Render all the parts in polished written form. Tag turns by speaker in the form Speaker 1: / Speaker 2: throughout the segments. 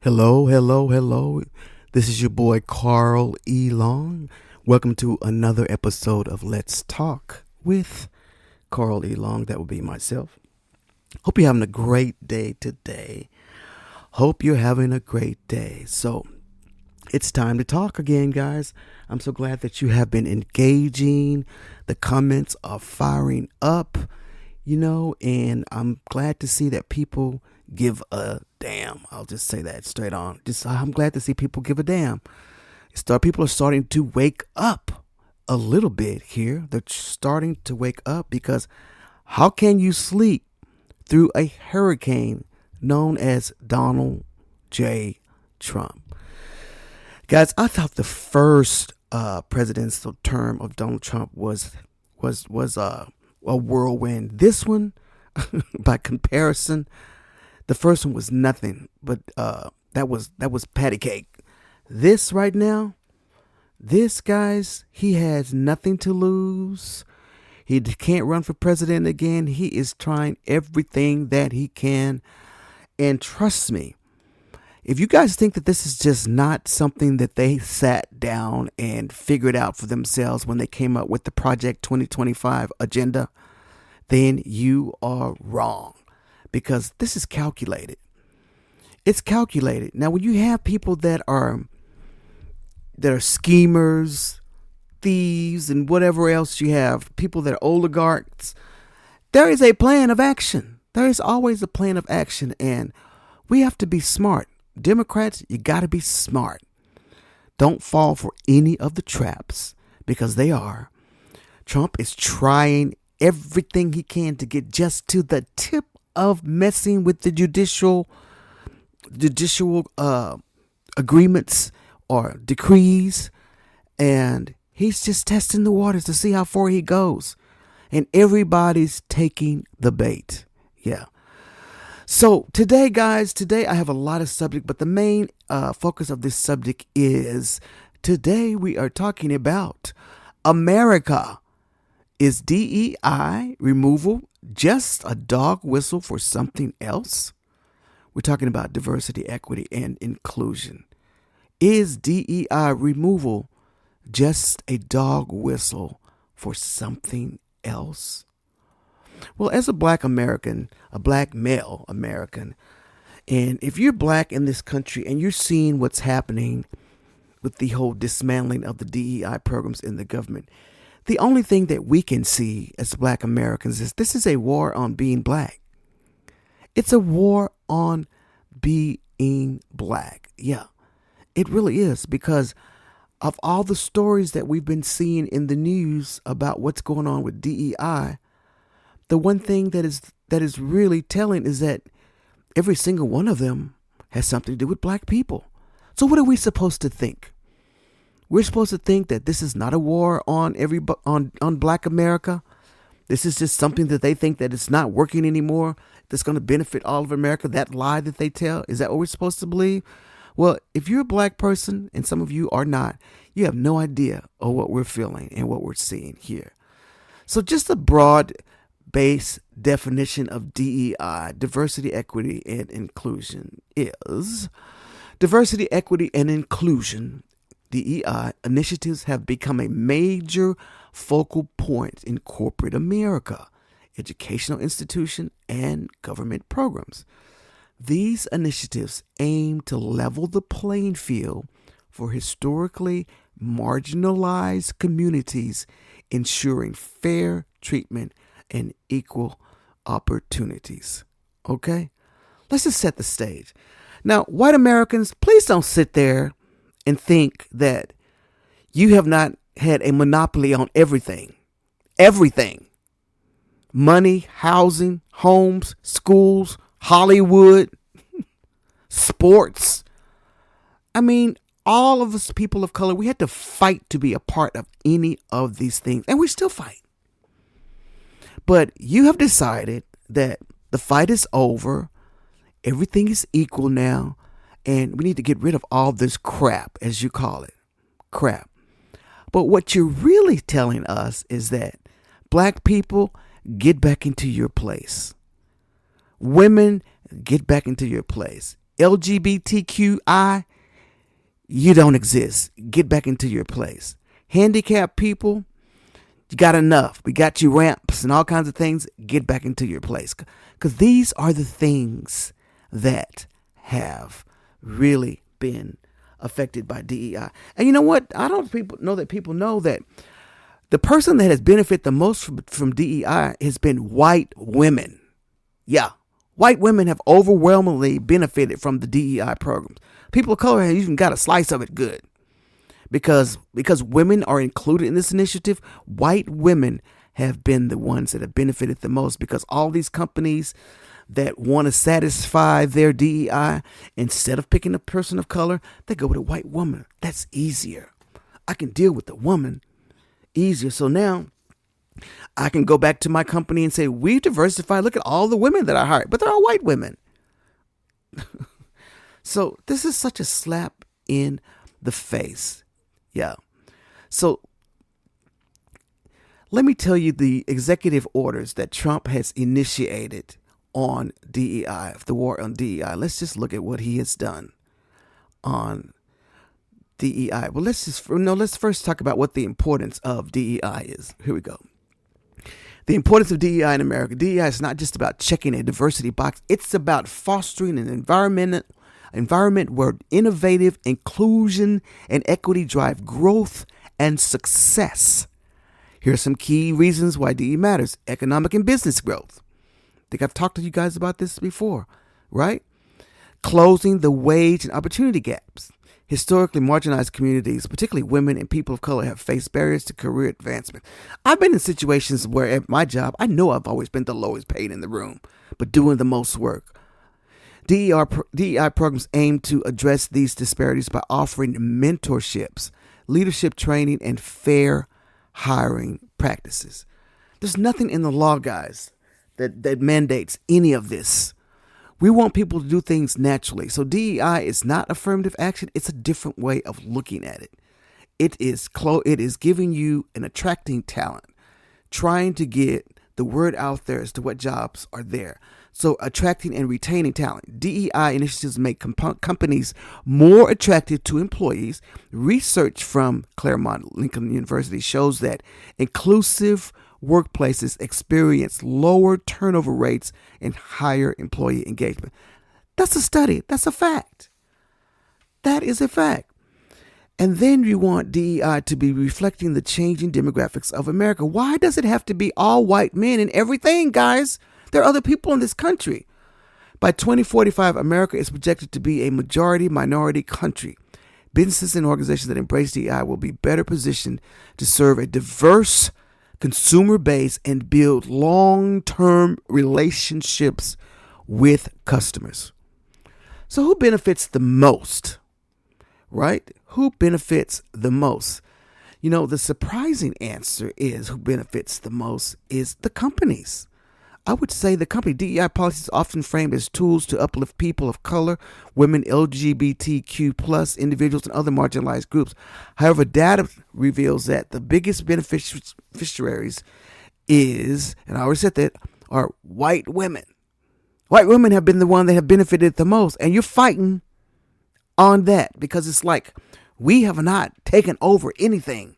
Speaker 1: Hello, hello, hello. This is your boy Carl E. Long. Welcome to another episode of Let's Talk with Carl E. Long. That will be myself. Hope you're having a great day today. Hope you're having a great day. So, it's time to talk again, guys. I'm so glad that you have been engaging. The comments are firing up, and I'm glad to see that people give a damn. I'll just say that straight on. I'm glad to see people give a damn. People are starting to wake up a little bit here. They're starting to wake up because how can you sleep through a hurricane known as Donald J. Trump? Guys, I thought the first presidential term of Donald Trump was a whirlwind. This one, by comparison, the first one was nothing, but that was patty cake. This right now, guys, he has nothing to lose. He can't run for president again. He is trying everything that he can. And trust me, if you guys think that this is just not something that they sat down and figured out for themselves when they came up with the Project 2025 agenda, then you are wrong. Because this is calculated. It's calculated. Now, when you have people that are schemers, thieves, and whatever else you have, people that are oligarchs, there is a plan of action. There is always a plan of action, and we have to be smart. Democrats, you got to be smart. Don't fall for any of the traps, because they are. Trump is trying everything he can to get just to the tip of messing with the judicial agreements or decrees, and he's just testing the waters to see how far he goes, and everybody's taking the bait. Yeah. So today, guys, I have a lot of subject, but the main focus of this subject is today we are talking about America. Is DEI removal just a dog whistle for something else? We're talking about diversity, equity, and inclusion. Is DEI removal just a dog whistle for something else? Well, as a black American, a black male American, and if you're black in this country and you're seeing what's happening with the whole dismantling of the DEI programs in the government, the only thing that we can see as black Americans is this is a war on being black. It's a war on being black. Yeah, it really is, because of all the stories that we've been seeing in the news about what's going on with DEI, the one thing that is really telling is that every single one of them has something to do with black people. So what are we supposed to think? We're supposed to think that this is not a war on black America. This is just something that they think that it's not working anymore, that's going to benefit all of America, that lie that they tell. Is that what we're supposed to believe? Well, if you're a black person, and some of you are not, you have no idea of what we're feeling and what we're seeing here. So just a broad base definition of DEI, diversity, equity, and inclusion, is diversity, equity, and inclusion. DEI initiatives have become a major focal point in corporate America, educational institution, and government programs. These initiatives aim to level the playing field for historically marginalized communities, ensuring fair treatment and equal opportunities. Okay? Let's just set the stage. Now, white Americans, please don't sit there and think that you have not had a monopoly on everything. Everything. Money, housing, homes, schools, Hollywood, sports. I mean, all of us people of color, we had to fight to be a part of any of these things. And we still fight. But you have decided that the fight is over. Everything is equal now. And we need to get rid of all this crap, as you call it. Crap. But what you're really telling us is that black people, get back into your place. Women, get back into your place. LGBTQI, you don't exist. Get back into your place. Handicapped people, you got enough. We got you ramps and all kinds of things. Get back into your place. Because these are the things that have really been affected by DEI. And you know what? I don't know that people know that the person that has benefited the most from DEI has been white women. Yeah. White women have overwhelmingly benefited from the DEI programs. People of color have even got a slice of it good. Because women are included in this initiative, white women have been the ones that have benefited the most, because all these companies that want to satisfy their DEI, instead of picking a person of color, they go with a white woman. That's easier. I can deal with the woman easier. So now I can go back to my company and say, we've diversified. Look at all the women that I hired, but they're all white women. So this is such a slap in the face. Yeah. So let me tell you the executive orders that Trump has initiated on DEI, the war on DEI. Let's just look at what he has done on DEI. Well, let's first talk about what the importance of DEI is. Here we go. The importance of DEI in America. DEI is not just about checking a diversity box. It's about fostering an environment where innovative inclusion and equity drive growth and success. Here are some key reasons why DEI matters. Economic and business growth. I think I've talked to you guys about this before, right? Closing the wage and opportunity gaps. Historically marginalized communities, particularly women and people of color, have faced barriers to career advancement. I've been in situations where at my job, I know I've always been the lowest paid in the room, but doing the most work. DEI programs aim to address these disparities by offering mentorships, leadership training, and fair hiring practices. There's nothing in the law, guys, that mandates any of this. We want people to do things naturally. So DEI is not affirmative action. It's a different way of looking at it. It is giving you and attracting talent, trying to get the word out there as to what jobs are there. So attracting and retaining talent. DEI initiatives make companies more attractive to employees. Research from Claremont Lincoln University shows that inclusive workplaces experience lower turnover rates and higher employee engagement. That's a study. That's a fact. That is a fact. And then you want DEI to be reflecting the changing demographics of America. Why does it have to be all white men in everything, guys? There are other people in this country. By 2045, America is projected to be a majority-minority country. Businesses and organizations that embrace DEI will be better positioned to serve a diverse consumer base and build long-term relationships with customers. So who benefits the most? Right? Who benefits the most? You know, the surprising answer is who benefits the most is the companies. I would say the company. DEI policies are often framed as tools to uplift people of color, women, LGBTQ plus individuals, and other marginalized groups. However, data reveals that the biggest beneficiaries is, and I already said that, are white women. White women have been the one that have benefited the most. And you're fighting on that because it's like we have not taken over anything.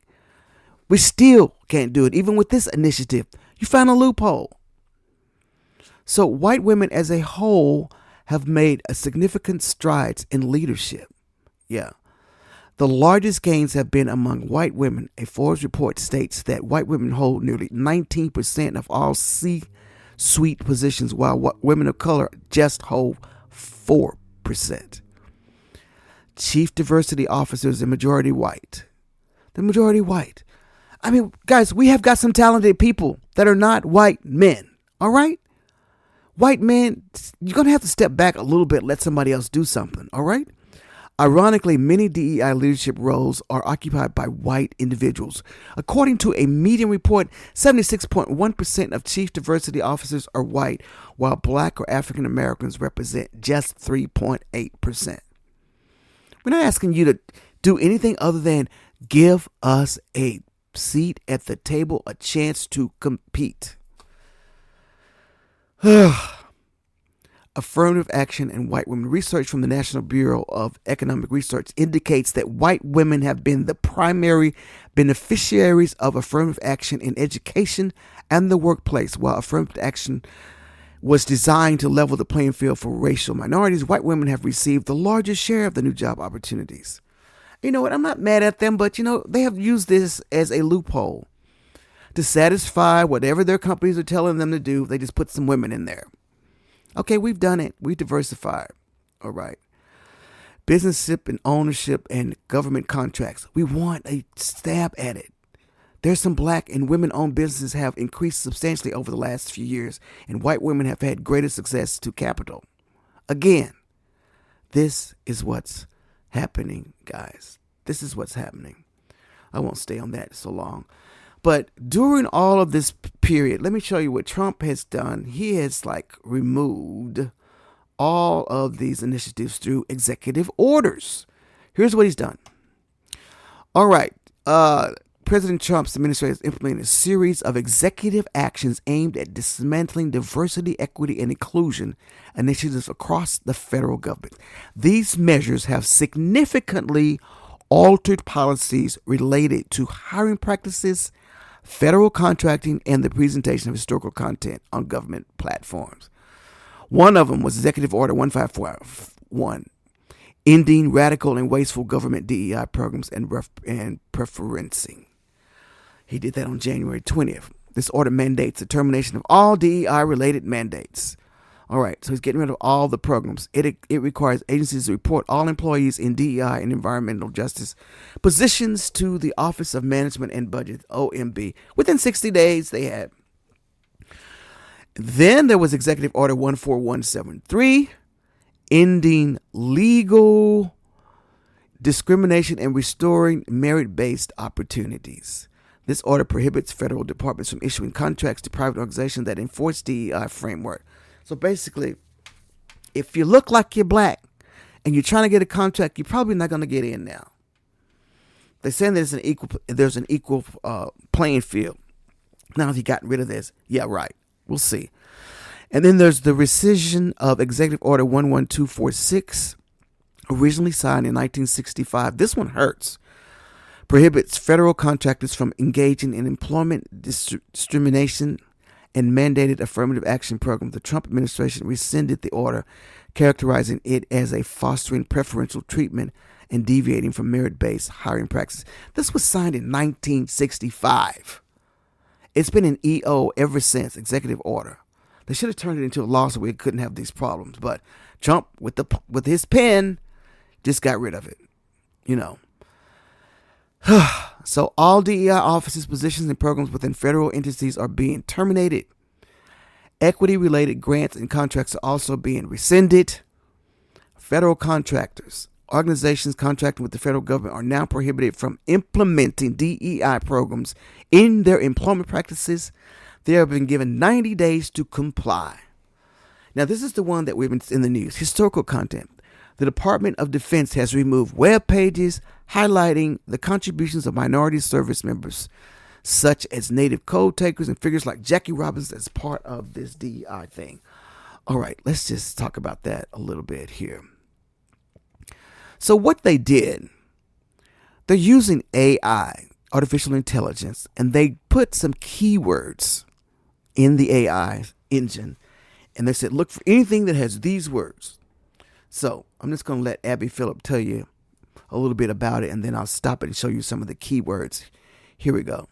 Speaker 1: We still can't do it. Even with this initiative, you found a loophole. So white women as a whole have made a significant strides in leadership. Yeah. The largest gains have been among white women. A Forbes report states that white women hold nearly 19% of all C-suite positions, while women of color just hold 4%. Chief diversity officers are majority white. The majority white. I mean, guys, we have got some talented people that are not white men. All right? White men, you're going to have to step back a little bit, let somebody else do something, all right? Ironically, many DEI leadership roles are occupied by white individuals. According to a Medium report, 76.1% of chief diversity officers are white, while black or African Americans represent just 3.8%. We're not asking you to do anything other than give us a seat at the table, a chance to compete. affirmative action and white women. Research from the National Bureau of Economic Research indicates that white women have been the primary beneficiaries of affirmative action in education and the workplace. While affirmative action was designed to level the playing field for racial minorities, white women have received the largest share of the new job opportunities. You know what? I'm not mad at them, but they have used this as a loophole to satisfy whatever their companies are telling them to do. They just put some women in there. Okay, we've done it. We diversified. All right. Businessship and ownership and government contracts. We want a stab at it. There's some black and women-owned businesses have increased substantially over the last few years, and white women have had greater success to capital. Again, this is what's happening, guys. This is what's happening. I won't stay on that so long. But during all of this period, let me show you what Trump has done. He has removed all of these initiatives through executive orders. Here's what he's done. All right. President Trump's administration has implemented a series of executive actions aimed at dismantling diversity, equity, and inclusion initiatives across the federal government. These measures have significantly altered policies related to hiring practices, federal contracting, and the presentation of historical content on government platforms. One of them was Executive Order 1541, ending radical and wasteful government DEI programs and preferencing. He did that on January 20th. This order mandates the termination of all DEI-related mandates. All right, so he's getting rid of all the programs. It requires agencies to report all employees in DEI and environmental justice positions to the Office of Management and Budget, OMB. Within 60 days, they had. Then there was Executive Order 14173, ending legal discrimination and restoring merit-based opportunities. This order prohibits federal departments from issuing contracts to private organizations that enforce DEI framework. So basically, if you look like you're black and you're trying to get a contract, you're probably not going to get in now. They're saying there's an equal playing field. Now, if you got rid of this, yeah, right. We'll see. And then there's the rescission of Executive Order 11246, originally signed in 1965. This one hurts. Prohibits federal contractors from engaging in employment discrimination and mandated affirmative action program. The Trump administration rescinded the order, characterizing it as a fostering preferential treatment and deviating from merit-based hiring practices. This was signed in 1965. It's been an EO ever since, executive order. They should have turned it into a law so we couldn't have these problems. But Trump, with his pen, just got rid of it. So all DEI offices, positions, and programs within federal entities are being terminated. Equity-related grants and contracts are also being rescinded. Federal contractors, organizations contracting with the federal government are now prohibited from implementing DEI programs in their employment practices. They have been given 90 days to comply. Now, this is the one that we've been in the news. Historical content. The Department of Defense has removed web pages highlighting the contributions of minority service members, such as Native code takers and figures like Jackie Robinson, as part of this DEI thing. All right, let's just talk about that a little bit here. So what they did, they're using AI, artificial intelligence, and they put some keywords in the AI engine, and they said, look for anything that has these words. So I'm just going to let Abby Phillip tell you a little bit about it, and then I'll stop it and show you some of the keywords. Here we go.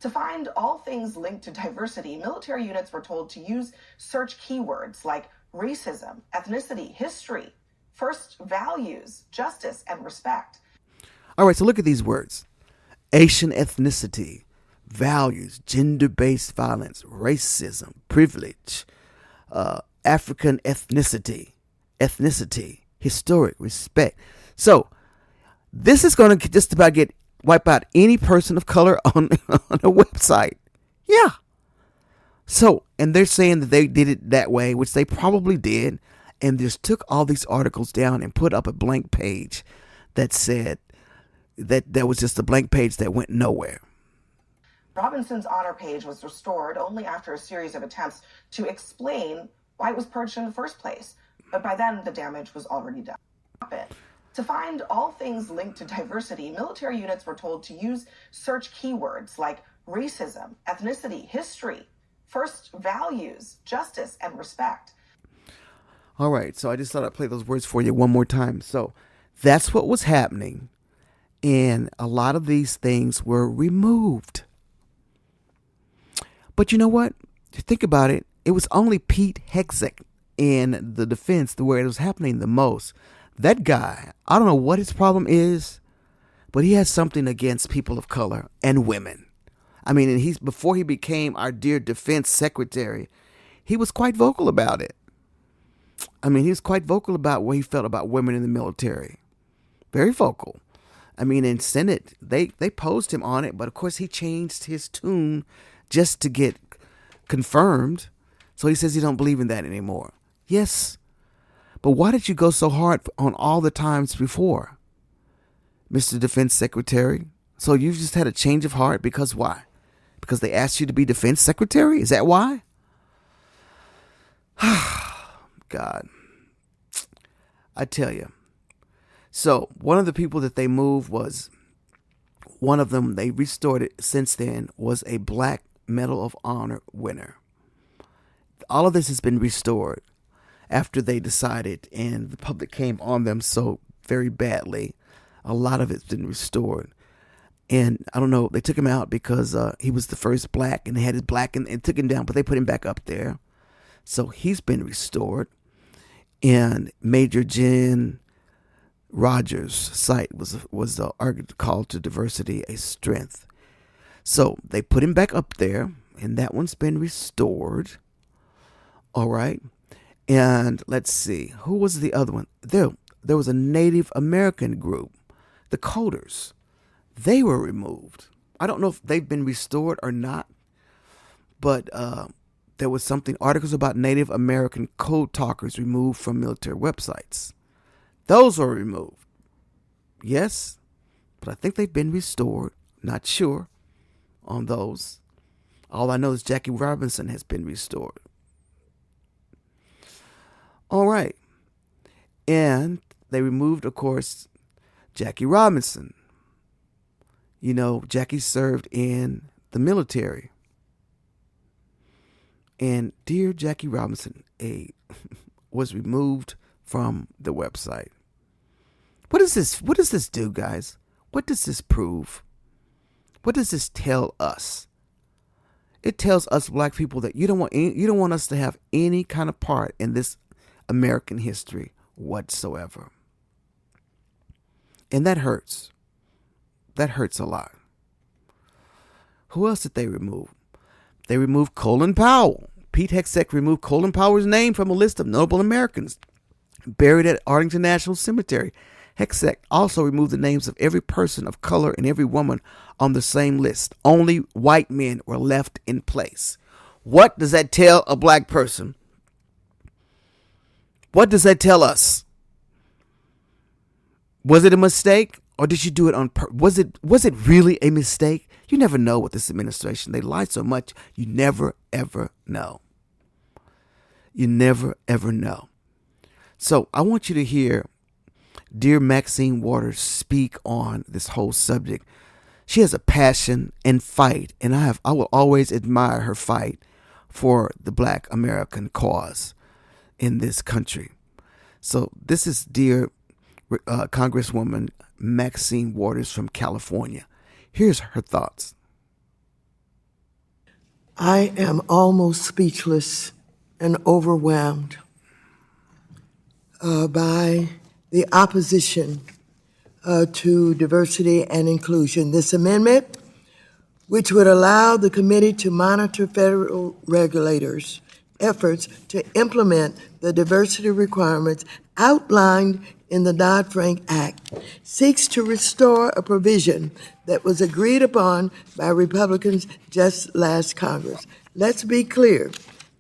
Speaker 2: To find all things linked to diversity, military units were told to use search keywords like racism, ethnicity, history, first values, justice, and respect.
Speaker 1: All right, so look at these words. Asian ethnicity, values, gender-based violence, racism, privilege, African ethnicity, historic, respect. So this is going to just about wipe out any person of color on a website. Yeah. So, and they're saying that they did it that way, which they probably did, and just took all these articles down and put up a blank page that said that was just a blank page that went nowhere.
Speaker 2: Robinson's honor page was restored only after a series of attempts to explain why it was purged in the first place. But by then, the damage was already done. To find all things linked to diversity, military units were told to use search keywords like racism, ethnicity, history, first values, justice, and respect.
Speaker 1: All right, so I just thought I'd play those words for you one more time. So that's what was happening, and a lot of these things were removed. But you know what? Think about it. It was only Pete Hegseth in the defense where it was happening the most. That guy, I don't know what his problem is, but he has something against people of color and women. I mean, and before he became our dear defense secretary, he was quite vocal about it. I mean, he was quite vocal about what he felt about women in the military. Very vocal. I mean, in Senate, they posed him on it, but of course he changed his tune just to get confirmed. So he says he don't believe in that anymore. Yes, but why did you go so hard on all the times before, Mr. Defense Secretary? So you just had a change of heart because why? Because they asked you to be Defense Secretary? Is that why? God, I tell you. So one of the people that they moved was, one of them they restored it since then, was a Black Medal of Honor winner. All of this has been restored after they decided, and the public came on them so very badly. A lot of it's been restored. And I don't know, they took him out because he was the first black, and they had his black and took him down, but they put him back up there. So he's been restored. And Major Jen Rogers' site was the argument called to diversity a strength. So they put him back up there, and that one's been restored. All right. And let's see, who was the other one? There was a Native American group, the Coders. They were removed. I don't know if they've been restored or not, but there was articles about Native American code talkers removed from military websites. Those were removed. Yes, but I think they've been restored. Not sure on those. All I know is Jackie Robinson has been restored. All right. And they removed, of course, Jackie Robinson. You know, Jackie served in the military. And dear Jackie Robinson was removed from the website. What does this do, guys? What does this prove? What does this tell us? It tells us black people that you don't want us to have any kind of part in this American history whatsoever. And that hurts. That hurts a lot. Who else did they remove? They removed Colin Powell. Pete Hegseth removed Colin Powell's name from a list of notable Americans buried at Arlington National Cemetery. Hegseth also removed the names of every person of color and every woman on the same list. Only white men were left in place. What does that tell a black person? What does that tell us? Was it a mistake, or did you do it on purpose? Was it really a mistake? You never know with this administration. They lie so much, you never, ever know. You never, ever know. So I want you to hear dear Maxine Waters speak on this whole subject. She has a passion and fight, and I will always admire her fight for the Black American cause in this country. So this is dear Congresswoman Maxine Waters from California. Here's her thoughts.
Speaker 3: I am almost speechless and overwhelmed by the opposition to diversity and inclusion. This amendment, which would allow the committee to monitor federal regulators' efforts to implement the diversity requirements outlined in the Dodd-Frank Act, seeks to restore a provision that was agreed upon by Republicans just last Congress. Let's be clear.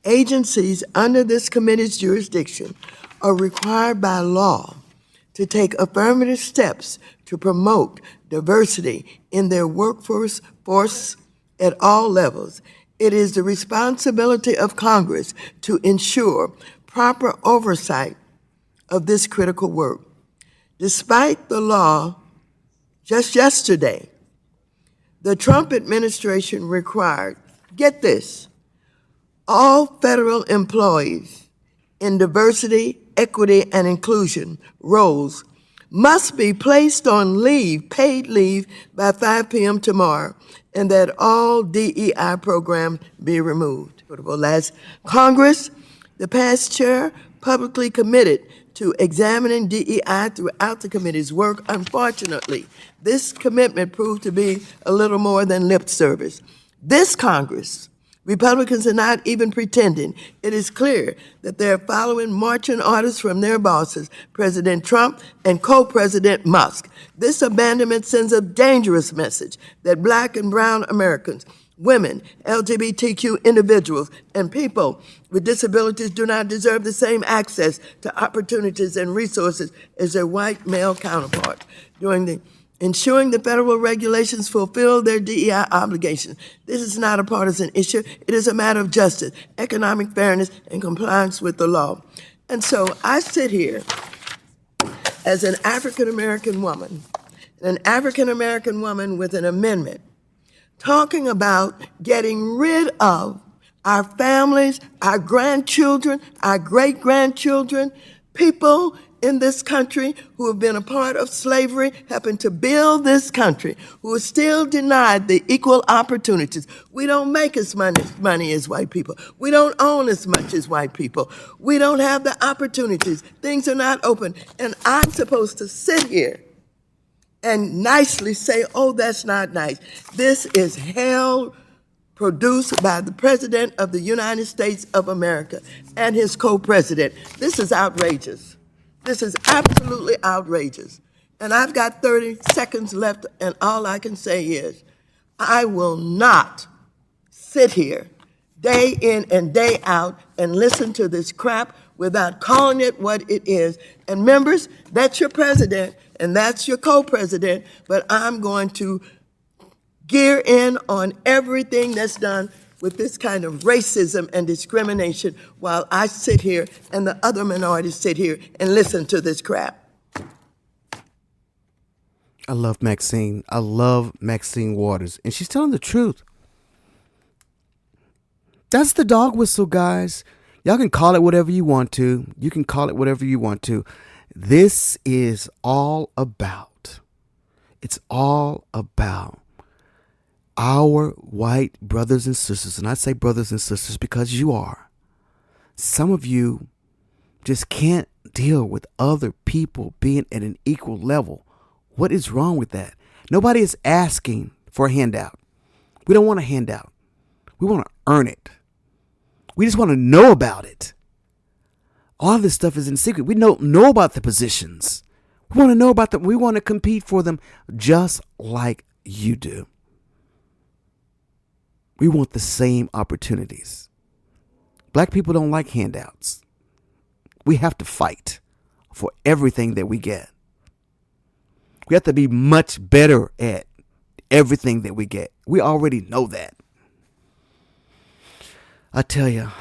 Speaker 3: Agencies under this committee's jurisdiction are required by law to take affirmative steps to promote diversity in their workforce at all levels. It is the responsibility of Congress to ensure proper oversight of this critical work. Despite the law just yesterday, the Trump administration required, get this, all federal employees in diversity, equity, and inclusion roles must be placed on leave, paid leave, by 5 p.m. tomorrow, and that all DEI programs be removed. As Congress, the past chair publicly committed to examining DEI throughout the committee's work. Unfortunately, this commitment proved to be a little more than lip service. This Congress, Republicans are not even pretending. It is clear that they're following marching orders from their bosses, President Trump and co-President Musk. This abandonment sends a dangerous message that Black and brown Americans, women, LGBTQ individuals, and people with disabilities do not deserve the same access to opportunities and resources as their white male counterparts. Ensuring the federal regulations fulfill their DEI obligations. This is not a partisan issue. It is a matter of justice, economic fairness, and compliance with the law. And so I sit here as an African-American woman with an amendment talking about getting rid of our families, our grandchildren, our great-grandchildren, people in this country who have been a part of slavery, helping to build this country, who are still denied the equal opportunities. We don't make as much money as white people. We don't own as much as white people. We don't have the opportunities. Things are not open. And I'm supposed to sit here and nicely say, oh, that's not nice. This is hell produced by the President of the United States of America and his co-president. This is outrageous. This is absolutely outrageous. And I've got 30 seconds left, and all I can say is, I will not sit here day in and day out and listen to this crap without calling it what it is. And members, that's your president, and that's your co-president, but I'm going to gear in on everything that's done with this kind of racism and discrimination while I sit here and the other minorities sit here and listen to this crap.
Speaker 1: I love Maxine. I love Maxine Waters. And she's telling the truth. That's the dog whistle, guys. Y'all can call it whatever you want to. You can call it whatever you want to. This is all about. It's all about our white brothers and sisters, and I say brothers and sisters because you are. Some of you just can't deal with other people being at an equal level. What is wrong with that? Nobody is asking for a handout. We don't want a handout. We want to earn it. We just want to know about it. All this stuff is in secret. We don't know about the positions. We want to know about them. We want to compete for them just like you do. We want the same opportunities. Black people don't like handouts. We have to fight for everything that we get. We have to be much better at everything that we get. We already know that. I tell you,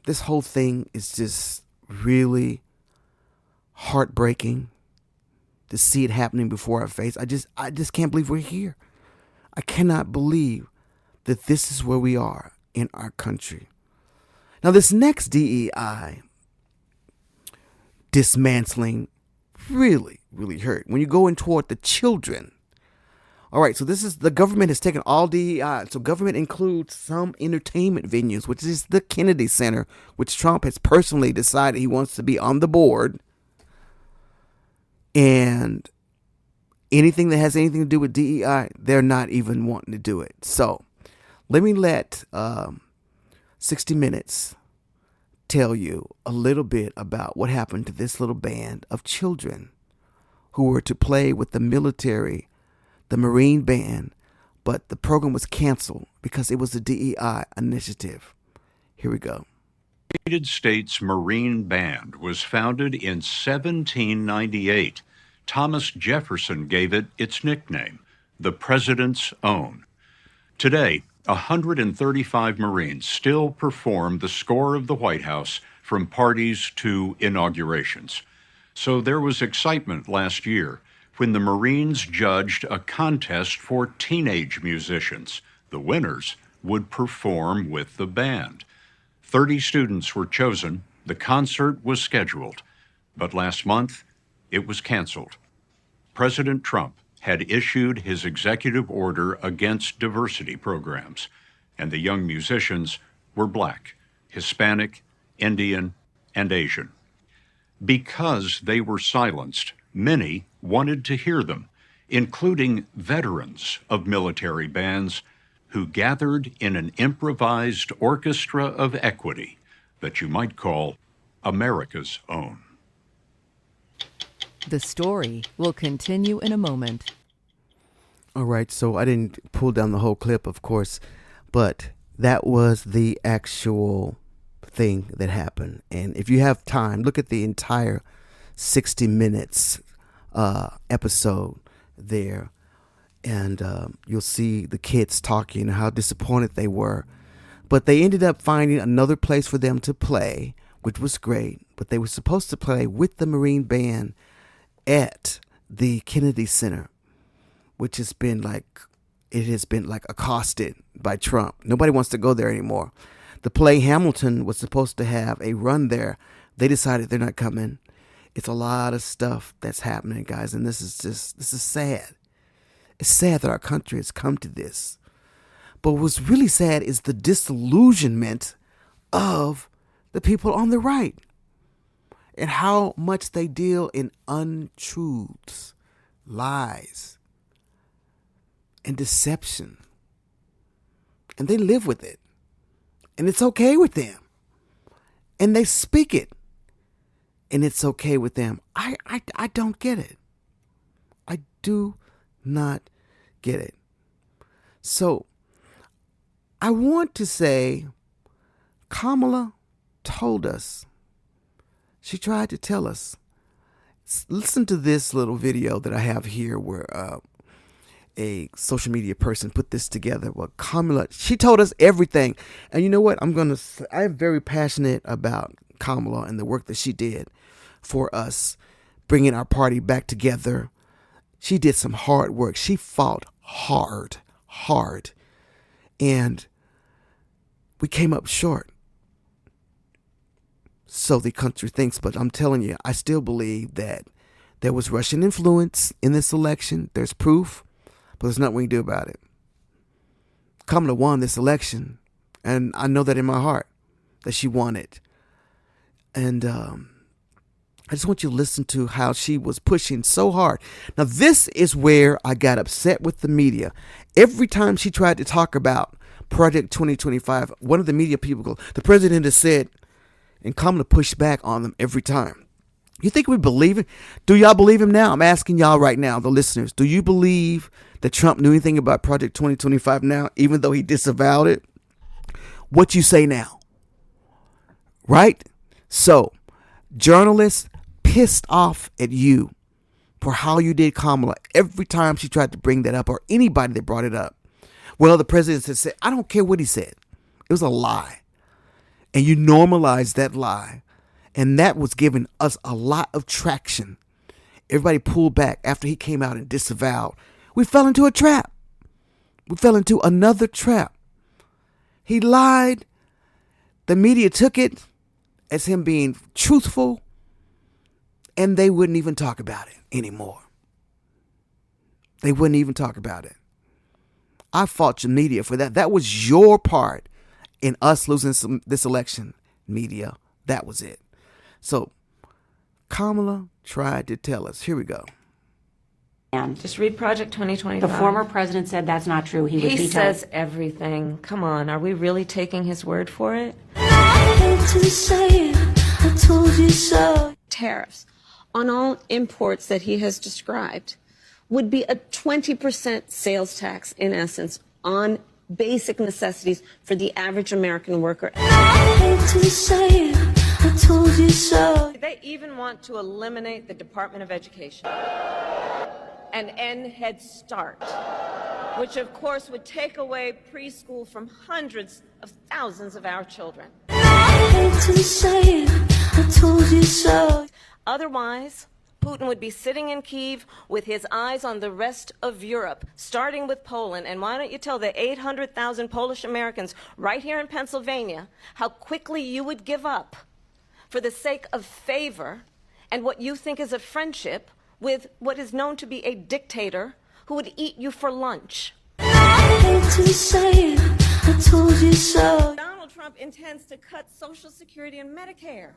Speaker 1: this whole thing is just really heartbreaking to see it happening before our face. I just can't believe we're here. I cannot believe that this is where we are in our country. Now, this next DEI dismantling really, really hurt. When you go in toward the children. All right, so this is, the government has taken all DEI. So government includes some entertainment venues, which is the Kennedy Center, which Trump has personally decided he wants to be on the board. And anything that has anything to do with DEI, they're not even wanting to do it. So let me let 60 Minutes tell you a little bit about what happened to this little band of children who were to play with the military, the Marine band, but the program was canceled because it was a DEI initiative. Here we go.
Speaker 4: The United States Marine Band was founded in 1798. Thomas Jefferson gave it its nickname, the President's Own. Today, 135 Marines still perform the score of the White House from parties to inaugurations. So there was excitement last year when the Marines judged a contest for teenage musicians. The winners would perform with the band. 30 students were chosen. The concert was scheduled, but last month it was canceled. President Trump had issued his executive order against diversity programs, and the young musicians were Black, Hispanic, Indian, and Asian. Because they were silenced, many wanted to hear them, including veterans of military bands who gathered in an improvised orchestra of equity that you might call America's own.
Speaker 5: The story will continue in a moment.
Speaker 1: All right, so I didn't pull down the whole clip, of course, but that was the actual thing that happened. And if you have time, look at the entire 60 minutes episode there, and you'll see the kids talking, how disappointed they were. But they ended up finding another place for them to play, which was great. But they were supposed to play with the Marine Band at the Kennedy Center, which has been like accosted by Trump. Nobody wants to go there anymore. The play Hamilton was supposed to have a run there. They decided they're not coming. It's a lot of stuff that's happening, guys, and this is sad. It's sad that our country has come to this. But what's really sad is the disillusionment of the people on the right and how much they deal in untruths, lies, and deception. And they live with it. And it's okay with them. And they speak it. And it's okay with them. I don't get it. I do not get it. So I want to say Kamala told us. She tried to tell us. Listen to this little video that I have here where a social media person put this together. Well, Kamala, she told us everything. And you know what? I'm very passionate about Kamala and the work that she did for us, bringing our party back together. She did some hard work. She fought hard. And we came up short. So the country thinks, but I'm telling you, I still believe that there was Russian influence in this election. There's proof, but there's nothing we can do about it. Kamala won this election, and I know that in my heart that she won it. And I just want you to listen to how she was pushing so hard. Now, this is where I got upset with the media. Every time she tried to talk about Project 2025, one of the media people goes, the president has said, and Kamala pushed back on them every time. You think we believe it? Do y'all believe him now? I'm asking y'all right now, the listeners. Do you believe that Trump knew anything about Project 2025 now, even though he disavowed it? What you say now? Right? So, journalists pissed off at you for how you did Kamala every time she tried to bring that up, or anybody that brought it up. Well, the president had said, I don't care what he said. It was a lie. And you normalized that lie. And that was giving us a lot of traction. Everybody pulled back after he came out and disavowed. We fell into a trap. We fell into another trap. He lied. The media took it as him being truthful. And they wouldn't even talk about it anymore. They wouldn't even talk about it. I fought your media for that. That was your part in us losing this election, media. That was it. So Kamala tried to tell us. Here we go.
Speaker 6: Just read Project 2025.
Speaker 7: The former president said that's not true. He
Speaker 6: He says everything. Come on, are we really taking his word for it?
Speaker 8: I hate to say it, I told you so.
Speaker 9: Tariffs on all imports that he has described would be a 20% sales tax, in essence, on basic necessities for the average American worker.
Speaker 8: I hate to say it, I told you so.
Speaker 6: They even want to eliminate the Department of Education and end Head Start, which of course would take away preschool from hundreds of thousands of our children.
Speaker 8: I hate to say it, I told you so.
Speaker 6: Otherwise, Putin would be sitting in Kyiv with his eyes on the rest of Europe, starting with Poland. And why don't you tell the 800,000 Polish Americans right here in Pennsylvania how quickly you would give up for the sake of favor and what you think is a friendship with what is known to be a dictator who would eat you for lunch.
Speaker 8: I hate to say it, I told you so.
Speaker 6: Donald Trump intends to cut Social Security and Medicare.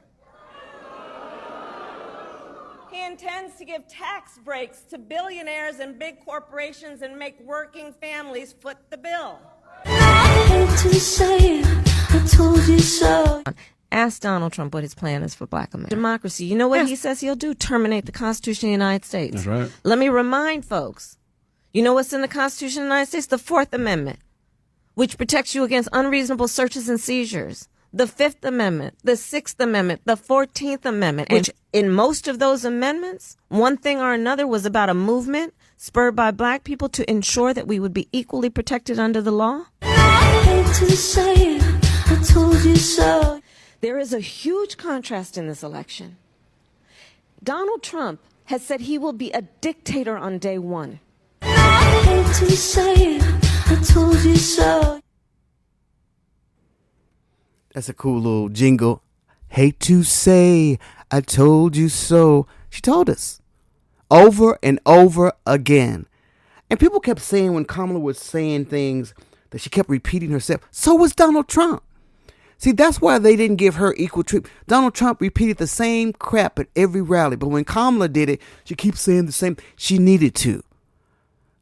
Speaker 6: He intends to give tax breaks to billionaires and big corporations and make working families foot the bill.
Speaker 8: I hate to say it, I told you so.
Speaker 9: Ask Donald Trump what his plan is for black America. Democracy. You know what he says he'll do? Terminate the Constitution of the United States.
Speaker 10: That's right.
Speaker 9: Let me remind folks. You know what's in the Constitution of the United States? The Fourth Amendment, which protects you against unreasonable searches and seizures. The Fifth Amendment, the Sixth Amendment, the 14th Amendment. Which in most of those amendments, one thing or another was about a movement spurred by black people to ensure that we would be equally protected under the law.
Speaker 8: I hate to say it, I told you so.
Speaker 9: There is a huge contrast in this election. Donald Trump has said he will be a dictator on day one.
Speaker 8: I hate to say it, I told you so.
Speaker 1: That's a cool little jingle. Hate to say, I told you so. She told us over and over again. And people kept saying when Kamala was saying things that she kept repeating herself, so was Donald Trump. See, that's why they didn't give her equal treatment. Donald Trump repeated the same crap at every rally. But when Kamala did it, she keeps saying the same. She needed to.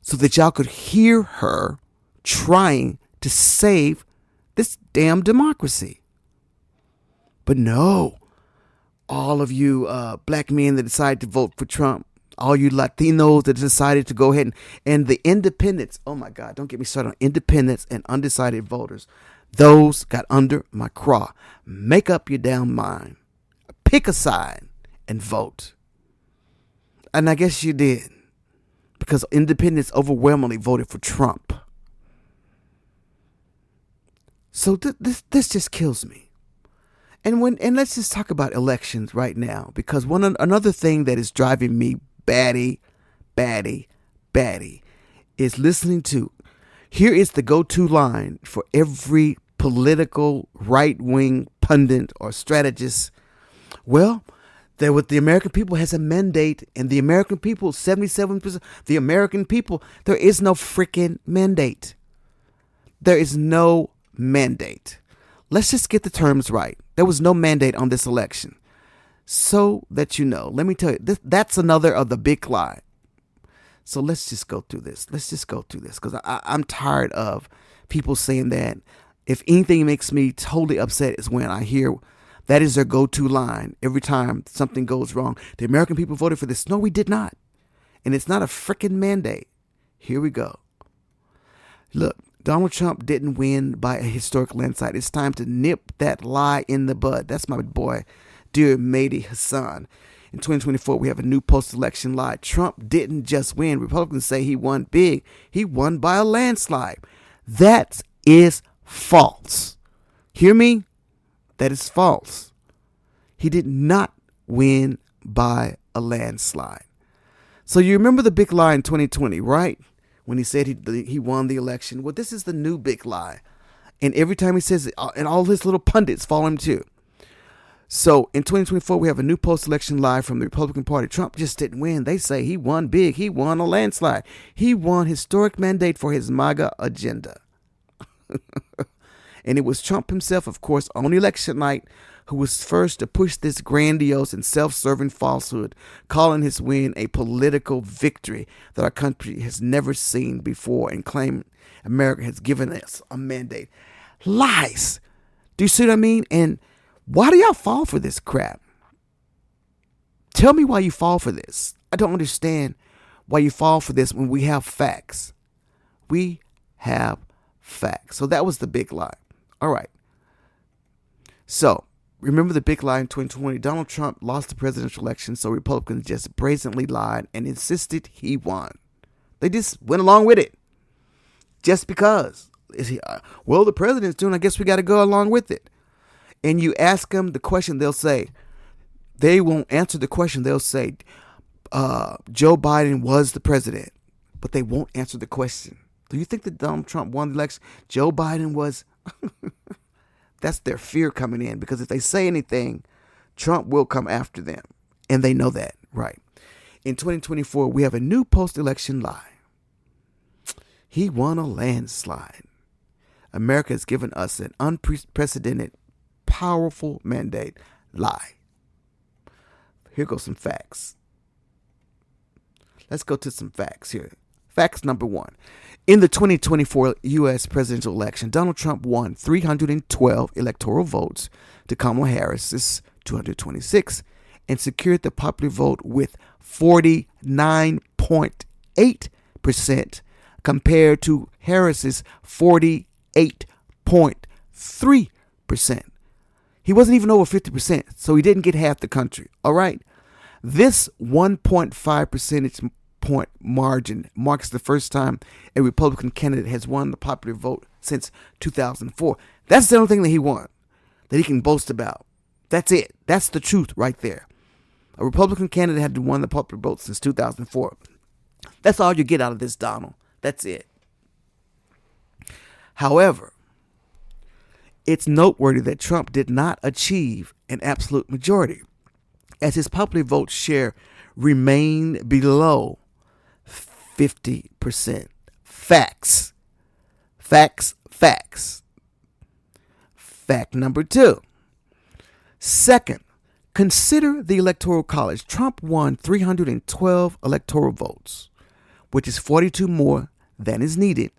Speaker 1: So that y'all could hear her trying to save this damn democracy. But no, all of you black men that decided to vote for Trump, all you Latinos that decided to go ahead and the independents, oh my God, don't get me started on independents and undecided voters. Those got under my craw. Make up your damn mind. Pick a side and vote. And I guess you did. Because independents overwhelmingly voted for Trump. So this just kills me. And let's just talk about elections right now, because another thing that is driving me batty is listening to. Here is the go-to line for every political right-wing pundit or strategist. Well, the American people has a mandate, and the American people, 77%, the American people, there is no freaking mandate. There is no mandate. Let's just get the terms right. There was no mandate on this election. So that you know, let me tell you, that's another of the big lie. So let's just go through this. Because I'm tired of people saying that. If anything makes me totally upset is when I hear that is their go-to line every time something goes wrong. The American people voted for this. No, we did not. And it's not a freaking mandate. Here we go. Look, Donald Trump didn't win by a historic landslide. It's time to nip that lie in the bud. That's my boy, dear Mehdi Hassan. In 2024, we have a new post-election lie. Trump didn't just win. Republicans say he won big. He won by a landslide. That is false. Hear me? That is false. He did not win by a landslide. So you remember the big lie in 2020, right? When he said he won the election. Well, this is the new big lie. And every time he says it, and all his little pundits follow him too. So in 2024, we have a new post-election lie from the Republican Party. Trump just didn't win. They say he won big. He won a landslide. He won historic mandate for his MAGA agenda. And it was Trump himself, of course, on election night, who was first to push this grandiose and self-serving falsehood, calling his win a political victory that our country has never seen before, and claiming America has given us a mandate. Lies. Do you see what I mean? And why do y'all fall for this crap? Tell me why you fall for this. I don't understand why you fall for this when we have facts. We have facts. So that was the big lie. All right. So remember the big lie in 2020. Donald Trump lost the presidential election, so Republicans just brazenly lied and insisted he won. They just went along with it. Just because. Well, the president's doing, I guess we got to go along with it. and you ask them the question, they won't answer the question. They'll say, Joe Biden was the president, but they won't answer the question. Do you think that Donald Trump won the election? Joe Biden was. That's their fear coming in, because if they say anything, Trump will come after them. And they know that, right? In 2024, we have a new post-election lie. He won a landslide. America has given us an unprecedented, powerful mandate. Lie. Here goes some facts. Let's go to some facts here. Facts number 1. In the 2024 U.S. presidential election, Donald Trump won 312 electoral votes to Kamala Harris's 226 and secured the popular vote with 49.8% compared to Harris's 48.3%. He wasn't even over 50%, so he didn't get half the country. All right. This 1.5 percentage point margin marks the first time a Republican candidate has won the popular vote since 2004. That's the only thing that he won, that he can boast about. That's it. That's the truth right there. A Republican candidate had won the popular vote since 2004. That's all you get out of this, Donald. That's it. However, it's noteworthy that Trump did not achieve an absolute majority, as his popular vote share remained below 50%. Facts. Facts. Facts. Fact number 2. Second, consider the Electoral College. Trump won 312 electoral votes, which is 42 more than is needed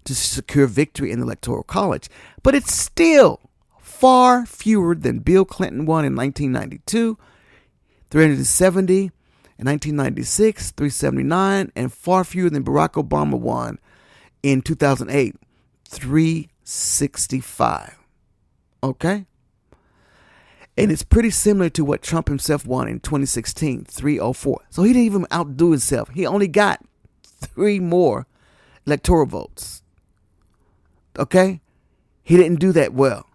Speaker 1: to secure victory in the Electoral College. But it's still far fewer than Bill Clinton won in 1992, 370 in 1996, 379, and far fewer than Barack Obama won in 2008, 365. Okay? And it's pretty similar to what Trump himself won in 2016, 304. So he didn't even outdo himself. He only got 3 more electoral votes. Okay? He didn't do that well.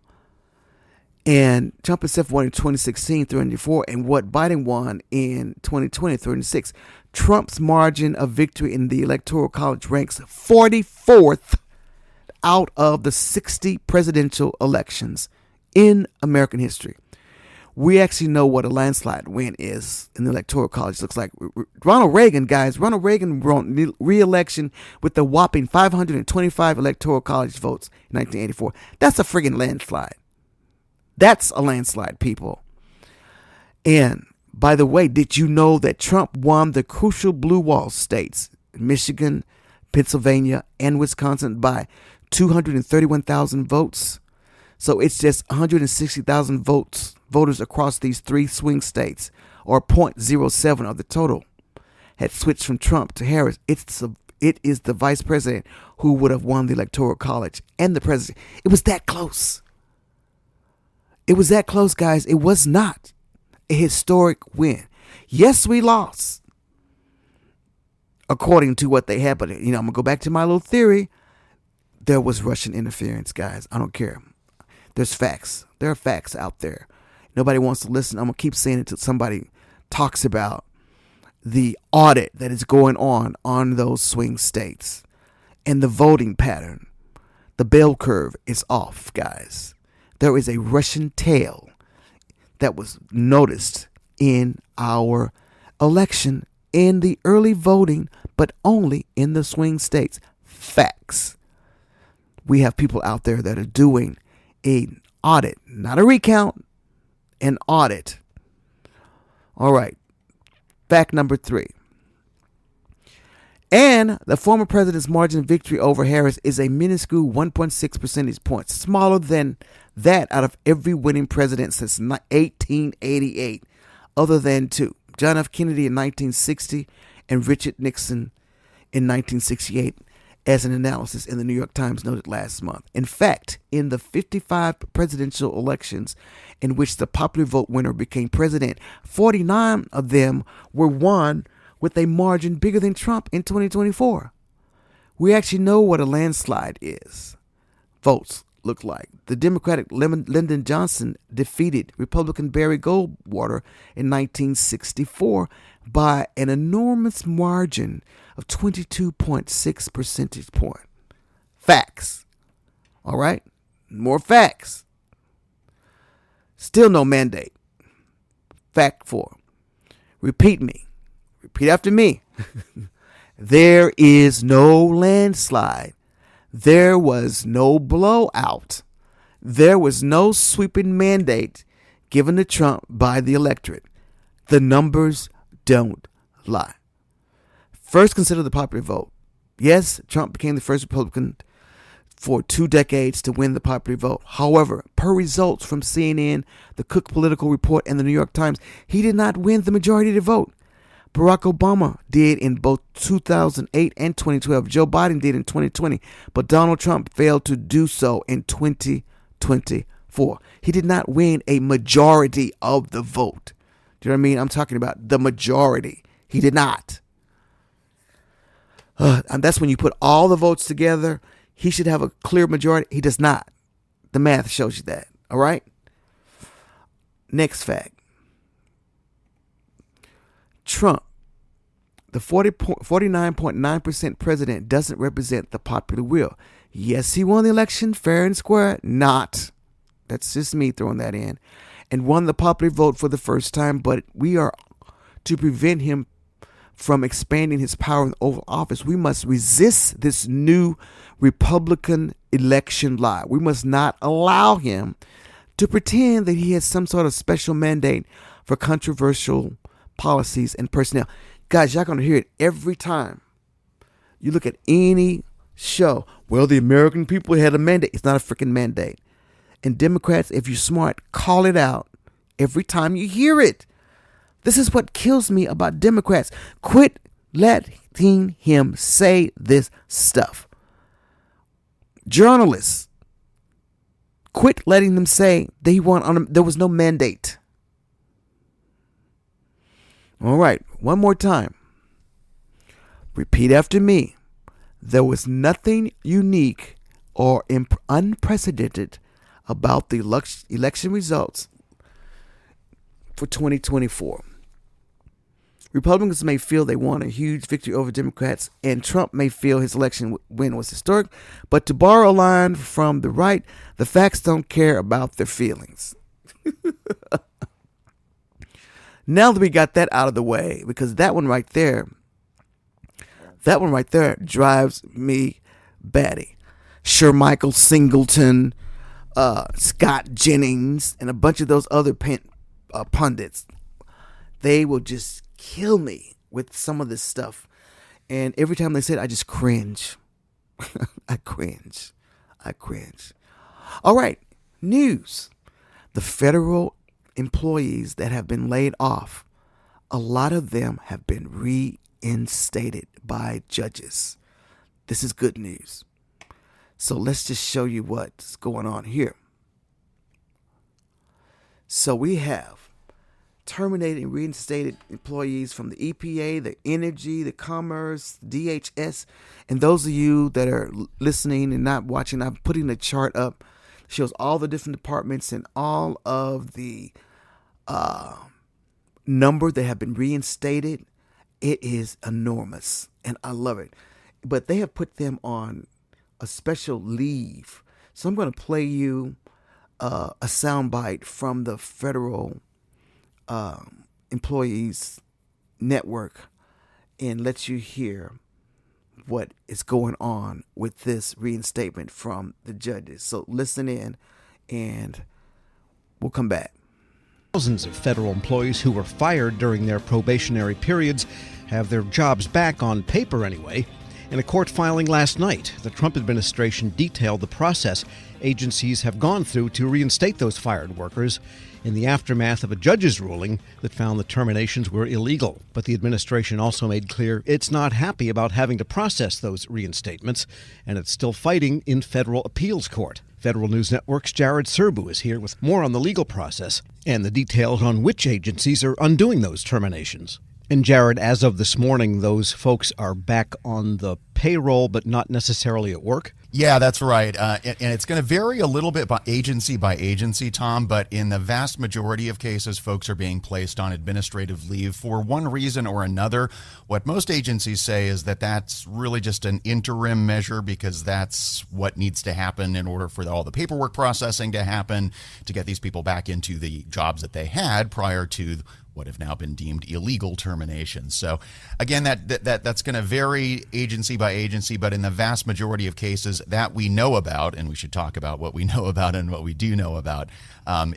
Speaker 1: And Trump himself won in 2016, 304, and what Biden won in 2020, 306. Trump's margin of victory in the Electoral College ranks 44th out of the 60 presidential elections in American history. We actually know what a landslide win is in the Electoral College. Looks like Ronald Reagan, guys. Ronald Reagan won re-election with the whopping 525 Electoral College votes in 1984. That's a friggin' landslide. That's a landslide, people. And by the way, did you know that Trump won the crucial blue wall states, Michigan, Pennsylvania, and Wisconsin, by 231,000 votes? So it's just 160,000 voters across these 3 swing states, or 0.07 of the total, had switched from Trump to Harris. It is the vice president who would have won the Electoral College and the president. It was that close. It was that close, guys. It was not a historic win. Yes, we lost, according to what they had. But, I'm going to go back to my little theory. There was Russian interference, guys. I don't care. There's facts. There are facts out there. Nobody wants to listen. I'm going to keep saying it until somebody talks about the audit that is going on those swing states and the voting pattern. The bell curve is off, guys. There is a Russian tail that was noticed in our election in the early voting, but only in the swing states. Facts. We have people out there that are doing an audit, not a recount, an audit. All right. Fact number 3. And the former president's margin of victory over Harris is a minuscule 1.6 percentage points, smaller than that out of every winning president since 1888, other than 2. John F. Kennedy in 1960 and Richard Nixon in 1968, as an analysis in the New York Times noted last month. In fact, in the 55 presidential elections in which the popular vote winner became president, 49 of them were won with a margin bigger than Trump in 2024. We actually know what a landslide is. Votes, looked like. The Democratic Lyndon Johnson defeated Republican Barry Goldwater in 1964 by an enormous margin of 22.6 percentage point. Facts. All right? More facts. Still no mandate. Fact 4. Repeat after me. There is no landslide. There was no blowout. There was no sweeping mandate given to Trump by the electorate. The numbers don't lie. First, consider the popular vote. Yes, Trump became the first Republican for 2 decades to win the popular vote. However, per results from CNN, the Cook Political Report, and the New York Times, he did not win the majority of the vote. Barack Obama did in both 2008 and 2012. Joe Biden did in 2020. But Donald Trump failed to do so in 2024. He did not win a majority of the vote. Do you know what I mean? I'm talking about the majority. He did not. And that's when you put all the votes together. He should have a clear majority. He does not. The math shows you that. All right? Next fact. Trump, the 49.9% president, doesn't represent the popular will. Yes, he won the election fair and square. Not. That's just me throwing that in. And won the popular vote for the first time. But we are to prevent him from expanding his power in the Oval Office. We must resist this new Republican election lie. We must not allow him to pretend that he has some sort of special mandate for controversial policies and personnel. Guys, y'all gonna hear it every time you look at any show. Well, the American people had a mandate. It's not a freaking mandate. And Democrats, if you're smart, call it out every time you hear it. This is what kills me about Democrats. Quit letting him say this stuff. Journalists, quit letting them say they there was no mandate. All right, one more time. Repeat after me. There was nothing unique or unprecedented about the election results for 2024. Republicans may feel they won a huge victory over Democrats, and Trump may feel his election win was historic, but to borrow a line from the right, the facts don't care about their feelings. Now that we got that out of the way, because that one right there drives me batty. Michael Singleton, Scott Jennings, and a bunch of those other pundits, they will just kill me with some of this stuff. And every time they say it, I just cringe. I cringe. All right, news. The federal employees that have been laid off, a lot of them have been reinstated by judges. This is good news. So let's just show you what's going on here. So we have terminated and reinstated employees from the EPA, the Energy, the Commerce, DHS, and those of you that are listening and not watching, I'm putting a chart up. It shows all the different departments and all of the number that have been reinstated. It is enormous, and I love it. But they have put them on a special leave. So I'm going to play you a soundbite from the federal employees network and let you hear what is going on with this reinstatement from the judges. So listen in and we'll come back.
Speaker 10: Thousands of federal employees who were fired during their probationary periods have their jobs back, on paper anyway. In a court filing last night, the Trump administration detailed the process agencies have gone through to reinstate those fired workers in the aftermath of a judge's ruling that found the terminations were illegal. But the administration also made clear it's not happy about having to process those reinstatements, and it's still fighting in federal appeals court. Federal News Network's Jared Serbu is here with more on the legal process and the details on which agencies are undoing those terminations. And Jared, as of this morning, those folks are back on the payroll, but not necessarily at work.
Speaker 11: Yeah, that's right. And it's going to vary a little bit by agency, Tom, but in the vast majority of cases, folks are being placed on administrative leave for one reason or another. What most agencies say is that that's really just an interim measure because that's what needs to happen in order for all the paperwork processing to happen to get these people back into the jobs that they had prior to what have now been deemed illegal terminations. So again, that's going to vary agency by agency, but in the vast majority of cases that we know about, and we should talk about what we know about and what we do know about,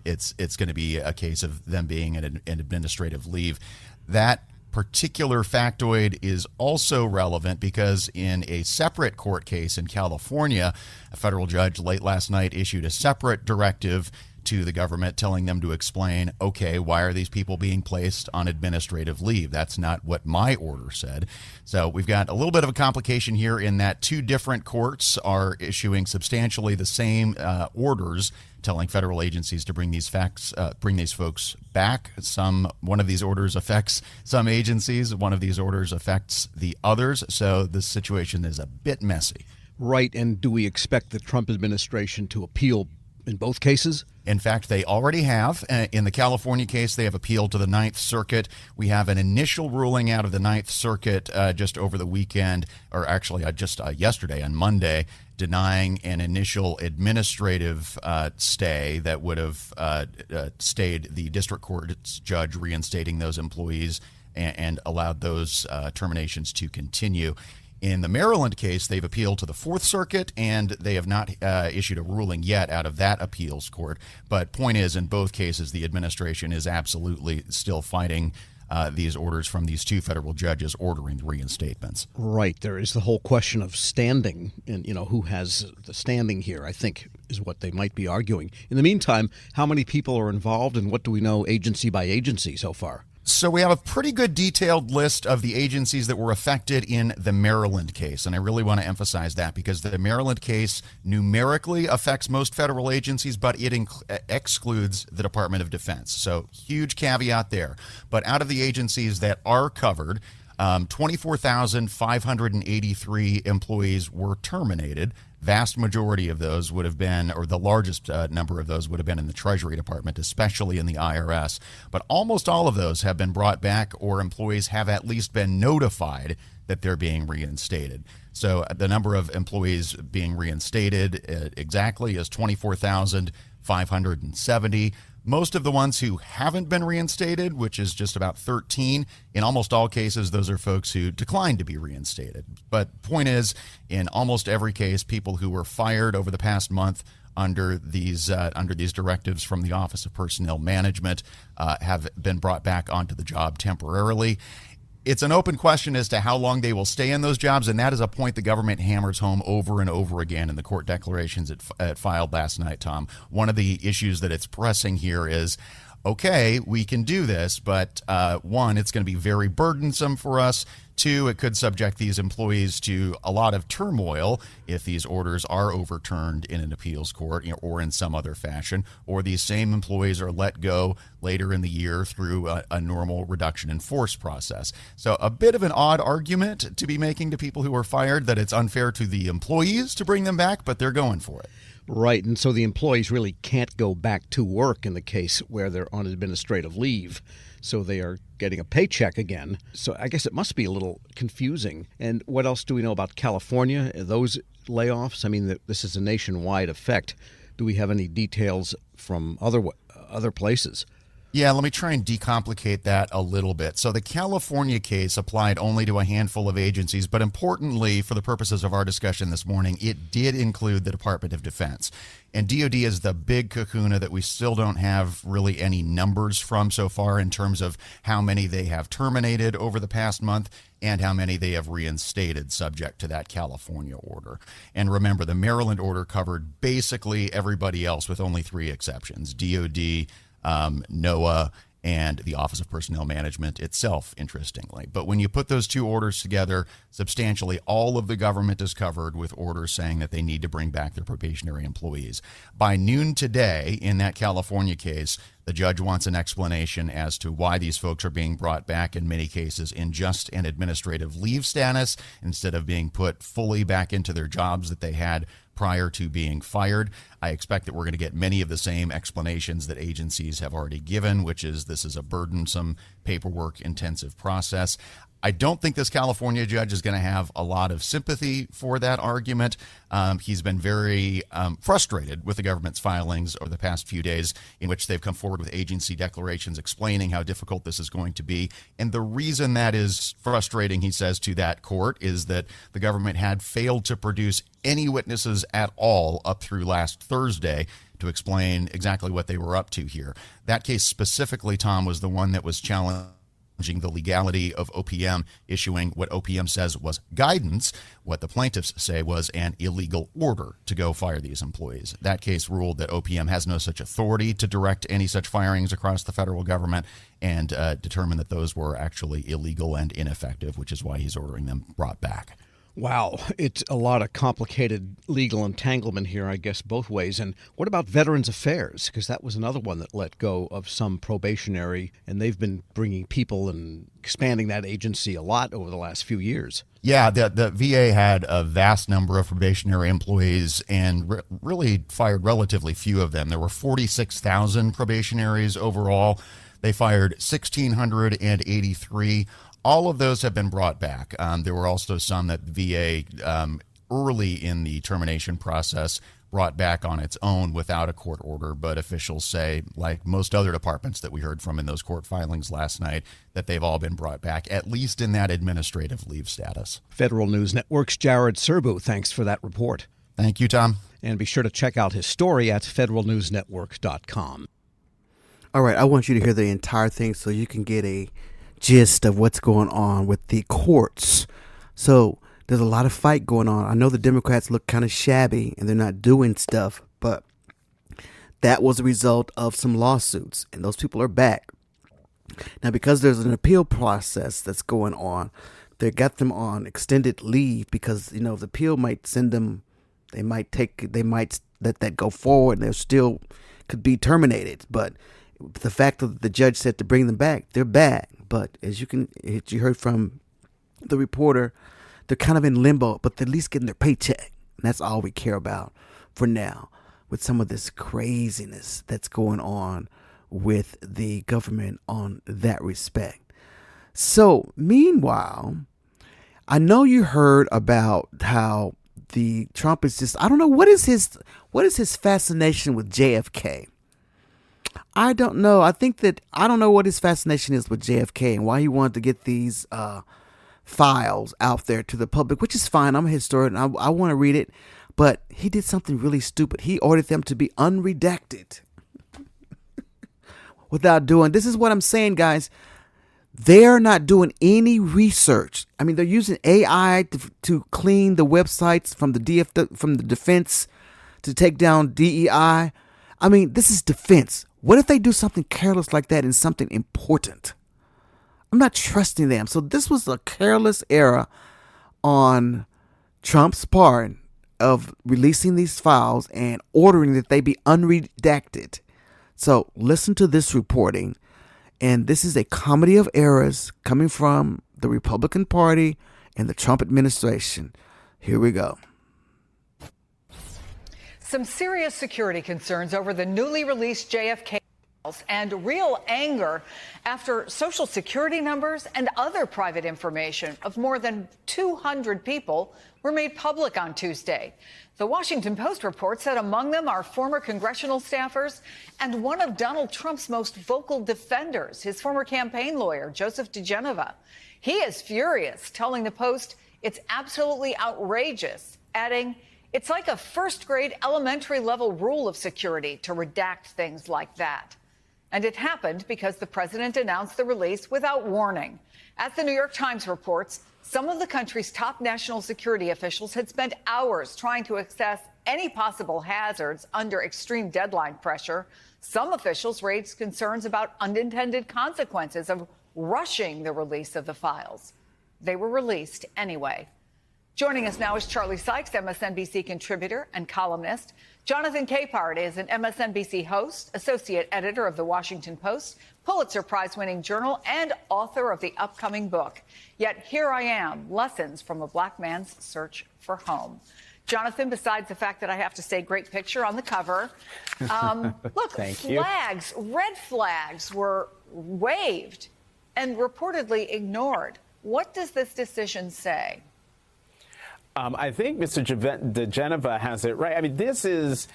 Speaker 11: it's going to be a case of them being an administrative leave. That particular factoid is also relevant because in a separate court case in California, a federal judge late last night issued a separate directive to the government telling them to explain, okay, why are these people being placed on administrative leave? That's not what my order said. So we've got a little bit of a complication here in that two different courts are issuing substantially the same orders telling federal agencies to bring these folks back. One of these orders affects some agencies, one of these orders affects the others. So this situation is a bit messy.
Speaker 10: Right, and do we expect the Trump administration to appeal in both cases?
Speaker 11: In fact, they already have. In the California case, they have appealed to the Ninth Circuit. We have an initial ruling out of the Ninth Circuit just over the weekend, or actually just yesterday on Monday, denying an initial administrative stay that would have stayed the district court's judge reinstating those employees and allowed those terminations to continue. In the Maryland case, they've appealed to the Fourth Circuit, and they have not issued a ruling yet out of that appeals court. But point is, in both cases, the administration is absolutely still fighting these orders from these two federal judges ordering reinstatements.
Speaker 10: Right. There is the whole question of standing, and who has the standing here, I think, is what they might be arguing. In the meantime, how many people are involved, and what do we know agency by agency so far?
Speaker 11: So we have a pretty good detailed list of the agencies that were affected in the Maryland case. And I really want to emphasize that because the Maryland case numerically affects most federal agencies, but it excludes the Department of Defense. So huge caveat there. But out of the agencies that are covered, 24,583 employees were terminated. Vast majority of those would have been, or the largest number of those would have been in the Treasury Department, especially in the IRS. But almost all of those have been brought back, or employees have at least been notified that they're being reinstated. So the number of employees being reinstated exactly is 24,570. Most of the ones who haven't been reinstated, which is just about 13, in almost all cases, those are folks who declined to be reinstated. But point is, in almost every case, people who were fired over the past month under these directives from the Office of Personnel Management have been brought back onto the job temporarily. It's an open question as to how long they will stay in those jobs, and that is a point the government hammers home over and over again in the court declarations it filed last night, Tom. One of the issues that it's pressing here is, okay, we can do this, but one, it's going to be very burdensome for us. Two, it could subject these employees to a lot of turmoil if these orders are overturned in an appeals court or in some other fashion, or these same employees are let go later in the year through a normal reduction in force process. So a bit of an odd argument to be making to people who are fired that it's unfair to the employees to bring them back, but they're going for it.
Speaker 10: Right, and so the employees really can't go back to work in the case where they're on administrative leave. So they are getting a paycheck again. So I guess it must be a little confusing. And what else do we know about California? Those layoffs? I mean, this is a nationwide effect. Do we have any details from other places?
Speaker 11: Yeah, let me try and decomplicate that a little bit. So the California case applied only to a handful of agencies, but importantly, for the purposes of our discussion this morning, it did include the Department of Defense. And DOD is the big kahuna that we still don't have really any numbers from so far in terms of how many they have terminated over the past month and how many they have reinstated subject to that California order. And remember, the Maryland order covered basically everybody else with only 3 exceptions: DOD, NOAA, and the Office of Personnel Management itself, interestingly. But when you put those two orders together, substantially all of the government is covered with orders saying that they need to bring back their probationary employees. By noon today, in that California case, The judge wants an explanation as to why these folks are being brought back, in many cases, in just an administrative leave status instead of being put fully back into their jobs that they had prior to being fired. I expect that we're going to get many of the same explanations that agencies have already given, which is this is a burdensome, paperwork-intensive process. I don't think this California judge is going to have a lot of sympathy for that argument. He's been very frustrated with the government's filings over the past few days, in which they've come forward with agency declarations explaining how difficult this is going to be. And the reason that is frustrating, he says to that court, is that the government had failed to produce any witnesses at all up through last Thursday to explain exactly what they were up to here. That case specifically, Tom, was the one that was challenging the legality of OPM issuing what OPM says was guidance. What the plaintiffs say was an illegal order to go fire these employees. That case ruled that OPM has no such authority to direct any such firings across the federal government, and determined that those were actually illegal and ineffective, which is why he's ordering them brought back.
Speaker 10: Wow, it's a lot of complicated legal entanglement here, I guess, both ways. And what about Veterans Affairs? Because that was another one that let go of some probationary, and they've been bringing people and expanding that agency a lot over the last few years.
Speaker 11: Yeah, the VA had a vast number of probationary employees and really fired relatively few of them. There were 46,000 probationaries overall. They fired 1,683. All of those have been brought back. There were also some that VA early in the termination process brought back on its own without a court order, but officials say, like most other departments that we heard from in those court filings last night, that they've all been brought back, at least in that administrative leave status.
Speaker 10: Federal News Network's Jared Serbu, thanks for that report.
Speaker 11: Thank you, Tom.
Speaker 10: And be sure to check out his story at federalnewsnetwork.com.
Speaker 1: All right, I want you to hear the entire thing so you can get a gist of what's going on with the courts. So there's a lot of fight going on. I know the Democrats look kind of shabby and they're not doing stuff, but that was a result of some lawsuits, and those people are back. Now, because there's an appeal process that's going on, they got them on extended leave because, you know, the appeal might send them, they might let that go forward, and they still could be terminated. But the fact that the judge said to bring them back, they're back. But as you heard from the reporter, they're kind of in limbo, but they're at least getting their paycheck. And that's all we care about for now, with some of this craziness that's going on with the government on that respect. So meanwhile, I know you heard about how the Trump is just, I don't know, what is his fascination with JFK? I don't know. I don't know what his fascination is with JFK and why he wanted to get these files out there to the public, which is fine. I'm a historian. I want to read it. But he did something really stupid. He ordered them to be unredacted without doing. This is what I'm saying, guys. They're not doing any research. I mean, they're using AI to clean the websites from the defense to take down DEI. I mean, this is defense. What if they do something careless like that in something important? I'm not trusting them. So this was a careless error on Trump's part of releasing these files and ordering that they be unredacted. So listen to this reporting. And this is a comedy of errors coming from the Republican Party and the Trump administration. Here we go.
Speaker 12: Some serious security concerns over the newly released JFK files and real anger after Social Security numbers and other private information of more than 200 people were made public on Tuesday. The Washington Post reports that among them are former congressional staffers and one of Donald Trump's most vocal defenders, his former campaign lawyer, Joseph DeGeneva. He is furious, telling the Post it's absolutely outrageous, adding, "It's like a first-grade elementary level rule of security to redact things like that." And it happened because the president announced the release without warning. As the New York Times reports, some of the country's top national security officials had spent hours trying to assess any possible hazards under extreme deadline pressure. Some officials raised concerns about unintended consequences of rushing the release of the files. They were released anyway. Joining us now is Charlie Sykes, MSNBC contributor and columnist. Jonathan Capehart is an MSNBC host, associate editor of The Washington Post, Pulitzer Prize-winning journal, and author of the upcoming book, Yet Here I Am, Lessons from a Black Man's Search for Home. Jonathan, besides the fact that I have to say great picture on the cover, look, flags, red flags were waved and reportedly ignored. What does this decision say?
Speaker 13: I think Mr. DeGeneva has it right. I mean, this is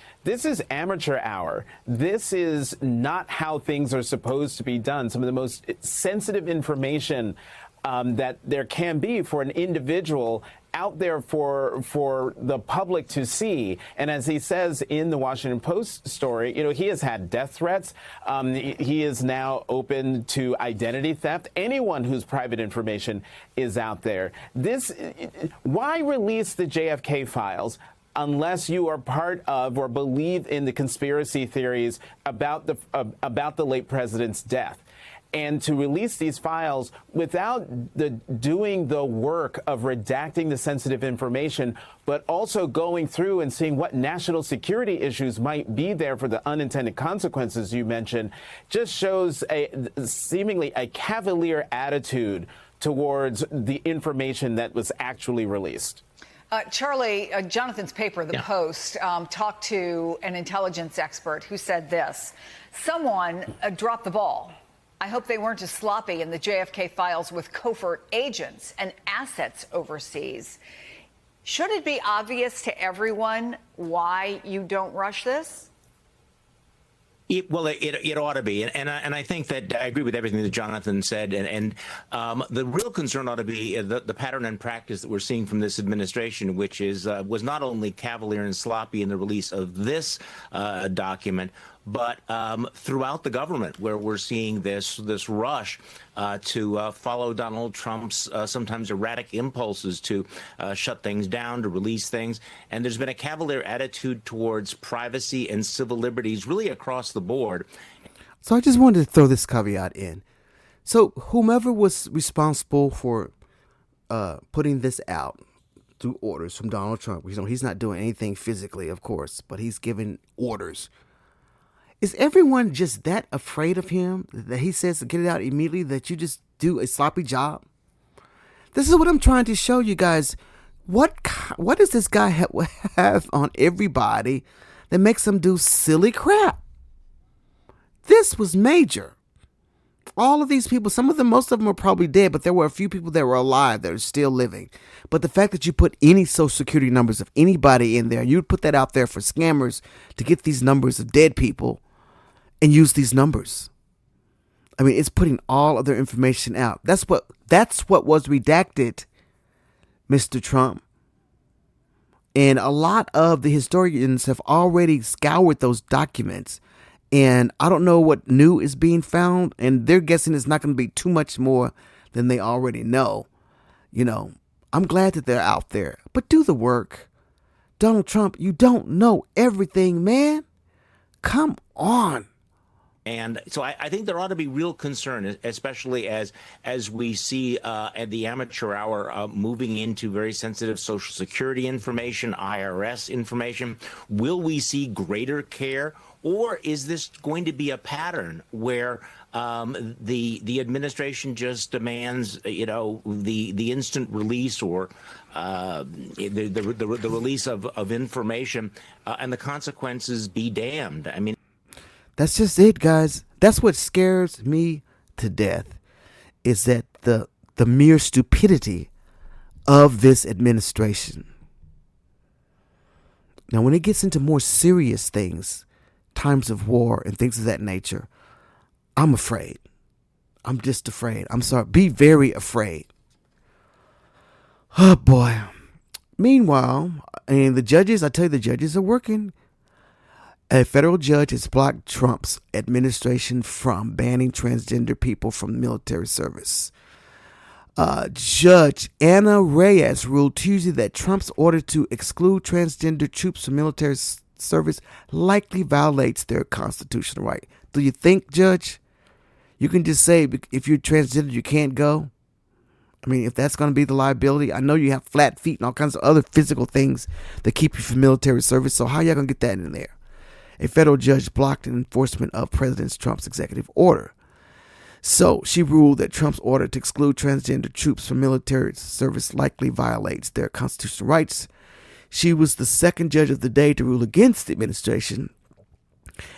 Speaker 13: amateur hour. This is not how things are supposed to be done. Some of the most sensitive information that there can be for an individual out there for the public to see. And as he says in the Washington Post story, you know, he has had death threats. He is now open to identity theft. Anyone whose private information is out there. Why release the JFK files unless you are part of or believe in the conspiracy theories about the late president's death? And to release these files without doing the work of redacting the sensitive information, but also going through and seeing what national security issues might be there for the unintended consequences you mentioned, just shows seemingly a cavalier attitude towards the information that was actually released.
Speaker 12: Charlie, Jonathan's paper, The Post, talked to an intelligence expert who said this: someone dropped the ball. I hope they weren't as sloppy in the JFK files with covert agents and assets overseas. Should it be obvious to everyone why you don't rush this?
Speaker 14: It ought to be, and I think that I agree with everything that Jonathan said, and the real concern ought to be the pattern and practice that we're seeing from this administration, which was not only cavalier and sloppy in the release of this document, but throughout the government, where we're seeing this rush to follow Donald Trump's sometimes erratic impulses to shut things down, to release things. And there's been a cavalier attitude towards privacy and civil liberties really across the board.
Speaker 1: So I just wanted to throw this caveat in. So whomever was responsible for putting this out through orders from Donald Trump, he's not doing anything physically, of course, but he's giving orders. Is everyone just that afraid of him that he says to get it out immediately, that you just do a sloppy job? This is what I'm trying to show you guys. What does this guy have on everybody that makes him do silly crap? This was major. All of these people, most of them are probably dead, but there were a few people that were alive that are still living. But the fact that you put any social security numbers of anybody in there, you put that out there for scammers to get these numbers of dead people and use these numbers. I mean, it's putting all of their information out. That's what was redacted, Mr. Trump. And a lot of the historians have already scoured those documents. And I don't know what new is being found. And they're guessing it's not going to be too much more than they already know. You know, I'm glad that they're out there. But do the work. Donald Trump, you don't know everything, man. Come on.
Speaker 14: And so I think there ought to be real concern, especially as we see at the amateur hour moving into very sensitive Social Security information, IRS information. Will we see greater care, or is this going to be a pattern where the administration just demands, the instant release or the release of information and the consequences be damned? I mean.
Speaker 1: That's just it, guys. That's what scares me to death, is that the mere stupidity of this administration. Now, when it gets into more serious things, times of war and things of that nature, I'm afraid. I'm just afraid. I'm sorry. Be very afraid. Oh, boy. Meanwhile, and the judges are working. A federal judge has blocked Trump's administration from banning transgender people from military service. Judge Anna Reyes ruled Tuesday that Trump's order to exclude transgender troops from military service likely violates their constitutional right. Do you think, Judge, you can just say if you're transgender you can't go? I mean, if that's going to be the liability, I know you have flat feet and all kinds of other physical things that keep you from military service. So how y'all going to get that in there? A federal judge blocked an enforcement of President Trump's executive order. So she ruled that Trump's order to exclude transgender troops from military service likely violates their constitutional rights. She was the second judge of the day to rule against the administration,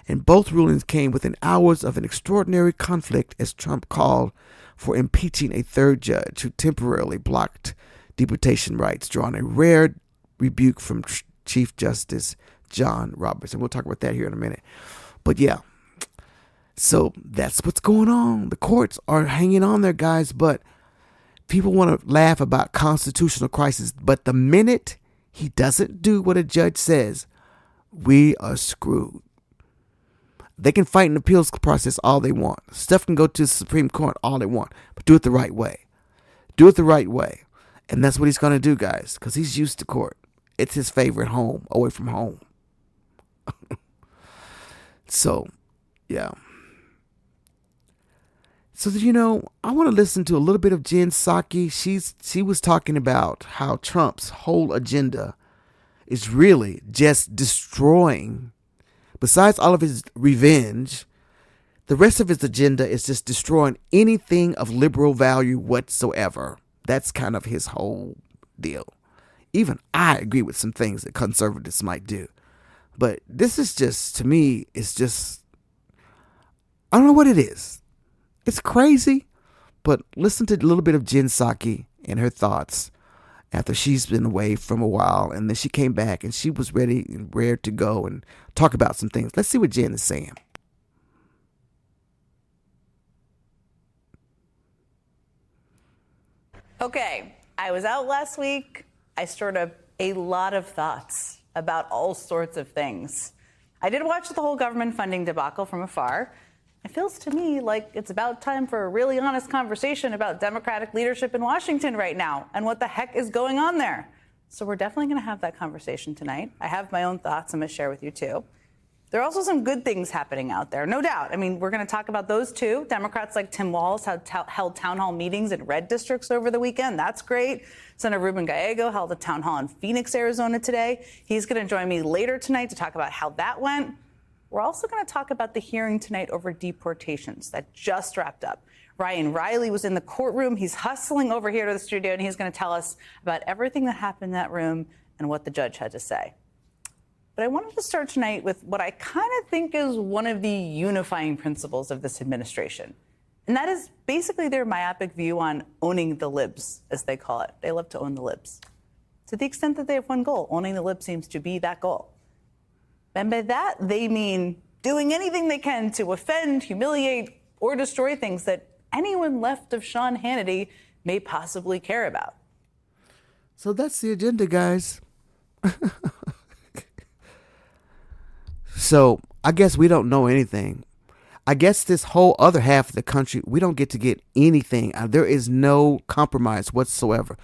Speaker 1: and both rulings came within hours of an extraordinary conflict as Trump called for impeaching a third judge who temporarily blocked deportation rights, drawing a rare rebuke from Chief Justice John Roberts. And we'll talk about that here in a minute. But yeah, so that's what's going on. The courts are hanging on there, guys, but people want to laugh about constitutional crisis. But the minute he doesn't do what a judge says, we are screwed. They can fight an appeals process all they want. Stuff can go to the Supreme Court all they want, but do it the right way. Do it the right way. And that's what he's going to do, guys, because he's used to court. It's his favorite home, away from home. So, yeah. So, I want to listen to a little bit of Jen Psaki. She was talking about how Trump's whole agenda is really just destroying. Besides all of his revenge, the rest of his agenda is just destroying anything of liberal value whatsoever. That's kind of his whole deal. Even I agree with some things that conservatives might do. But this is just, to me, it's just, I don't know what it is. It's crazy. But listen to a little bit of Jen Psaki and her thoughts after she's been away from a while, and then she came back and she was ready and rare to go and talk about some things. Let's see what Jen is saying.
Speaker 15: Okay, I was out last week. I stored up a lot of thoughts about all sorts of things. I did watch the whole government funding debacle from afar. It feels to me like it's about time for a really honest conversation about Democratic leadership in Washington right now and what the heck is going on there. So we're definitely going to have that conversation tonight. I have my own thoughts I'm going to share with you, too. There are also some good things happening out there, no doubt. I mean, we're going to talk about those, too. Democrats like Tim Walz held town hall meetings in red districts over the weekend. That's great. Senator Ruben Gallego held a town hall in Phoenix, Arizona today. He's going to join me later tonight to talk about how that went. We're also going to talk about the hearing tonight over deportations that just wrapped up. Ryan Riley was in the courtroom. He's hustling over here to the studio, and he's going to tell us about everything that happened in that room and what the judge had to say. But I wanted to start tonight with what I kind of think is one of the unifying principles of this administration. And that is basically their myopic view on owning the libs, as they call it. They love to own the libs. To the extent that they have one goal, owning the libs seems to be that goal. And by that, they mean doing anything they can to offend, humiliate, or destroy things that anyone left of Sean Hannity may possibly care about.
Speaker 1: So that's the agenda, guys. So I guess we don't know anything. I guess this whole other half of the country, we don't get to get anything. There is no compromise whatsoever.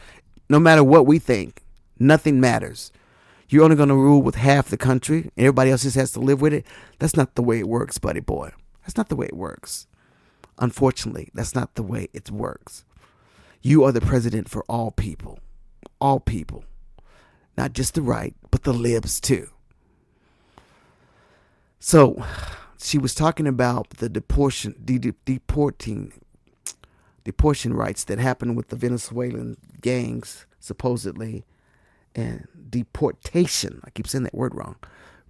Speaker 1: No matter what we think, nothing matters. You're only going to rule with half the country, and everybody else just has to live with it. That's not the way it works, buddy boy. That's not the way it works. Unfortunately, that's not the way it works. You are the president for all people. All people. Not just the right, but the libs too. So, she was talking about the deportation rights that happened with the Venezuelan gangs, supposedly, and deportation, I keep saying that word wrong,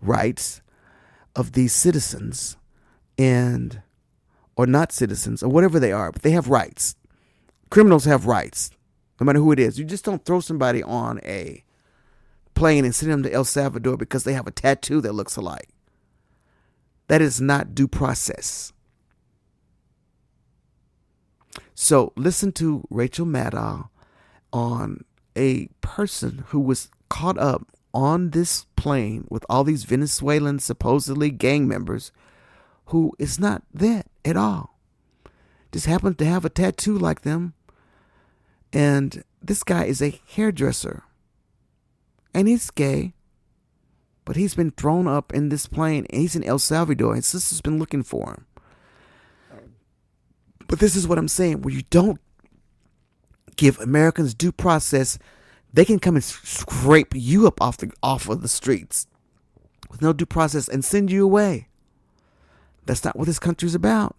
Speaker 1: rights of these citizens or not citizens or whatever they are, but they have rights. Criminals have rights, no matter who it is. You just don't throw somebody on a plane and send them to El Salvador because they have a tattoo that looks alike. That is not due process. So listen to Rachel Maddow on a person who was caught up on this plane with all these Venezuelan supposedly gang members who is not that at all. Just happens to have a tattoo like them. And this guy is a hairdresser. And he's gay. But he's been thrown up in this plane, and he's in El Salvador. His sister's been looking for him. But this is what I'm saying. When you don't give Americans due process, they can come and scrape you up off of the streets with no due process and send you away. That's not what this country's about.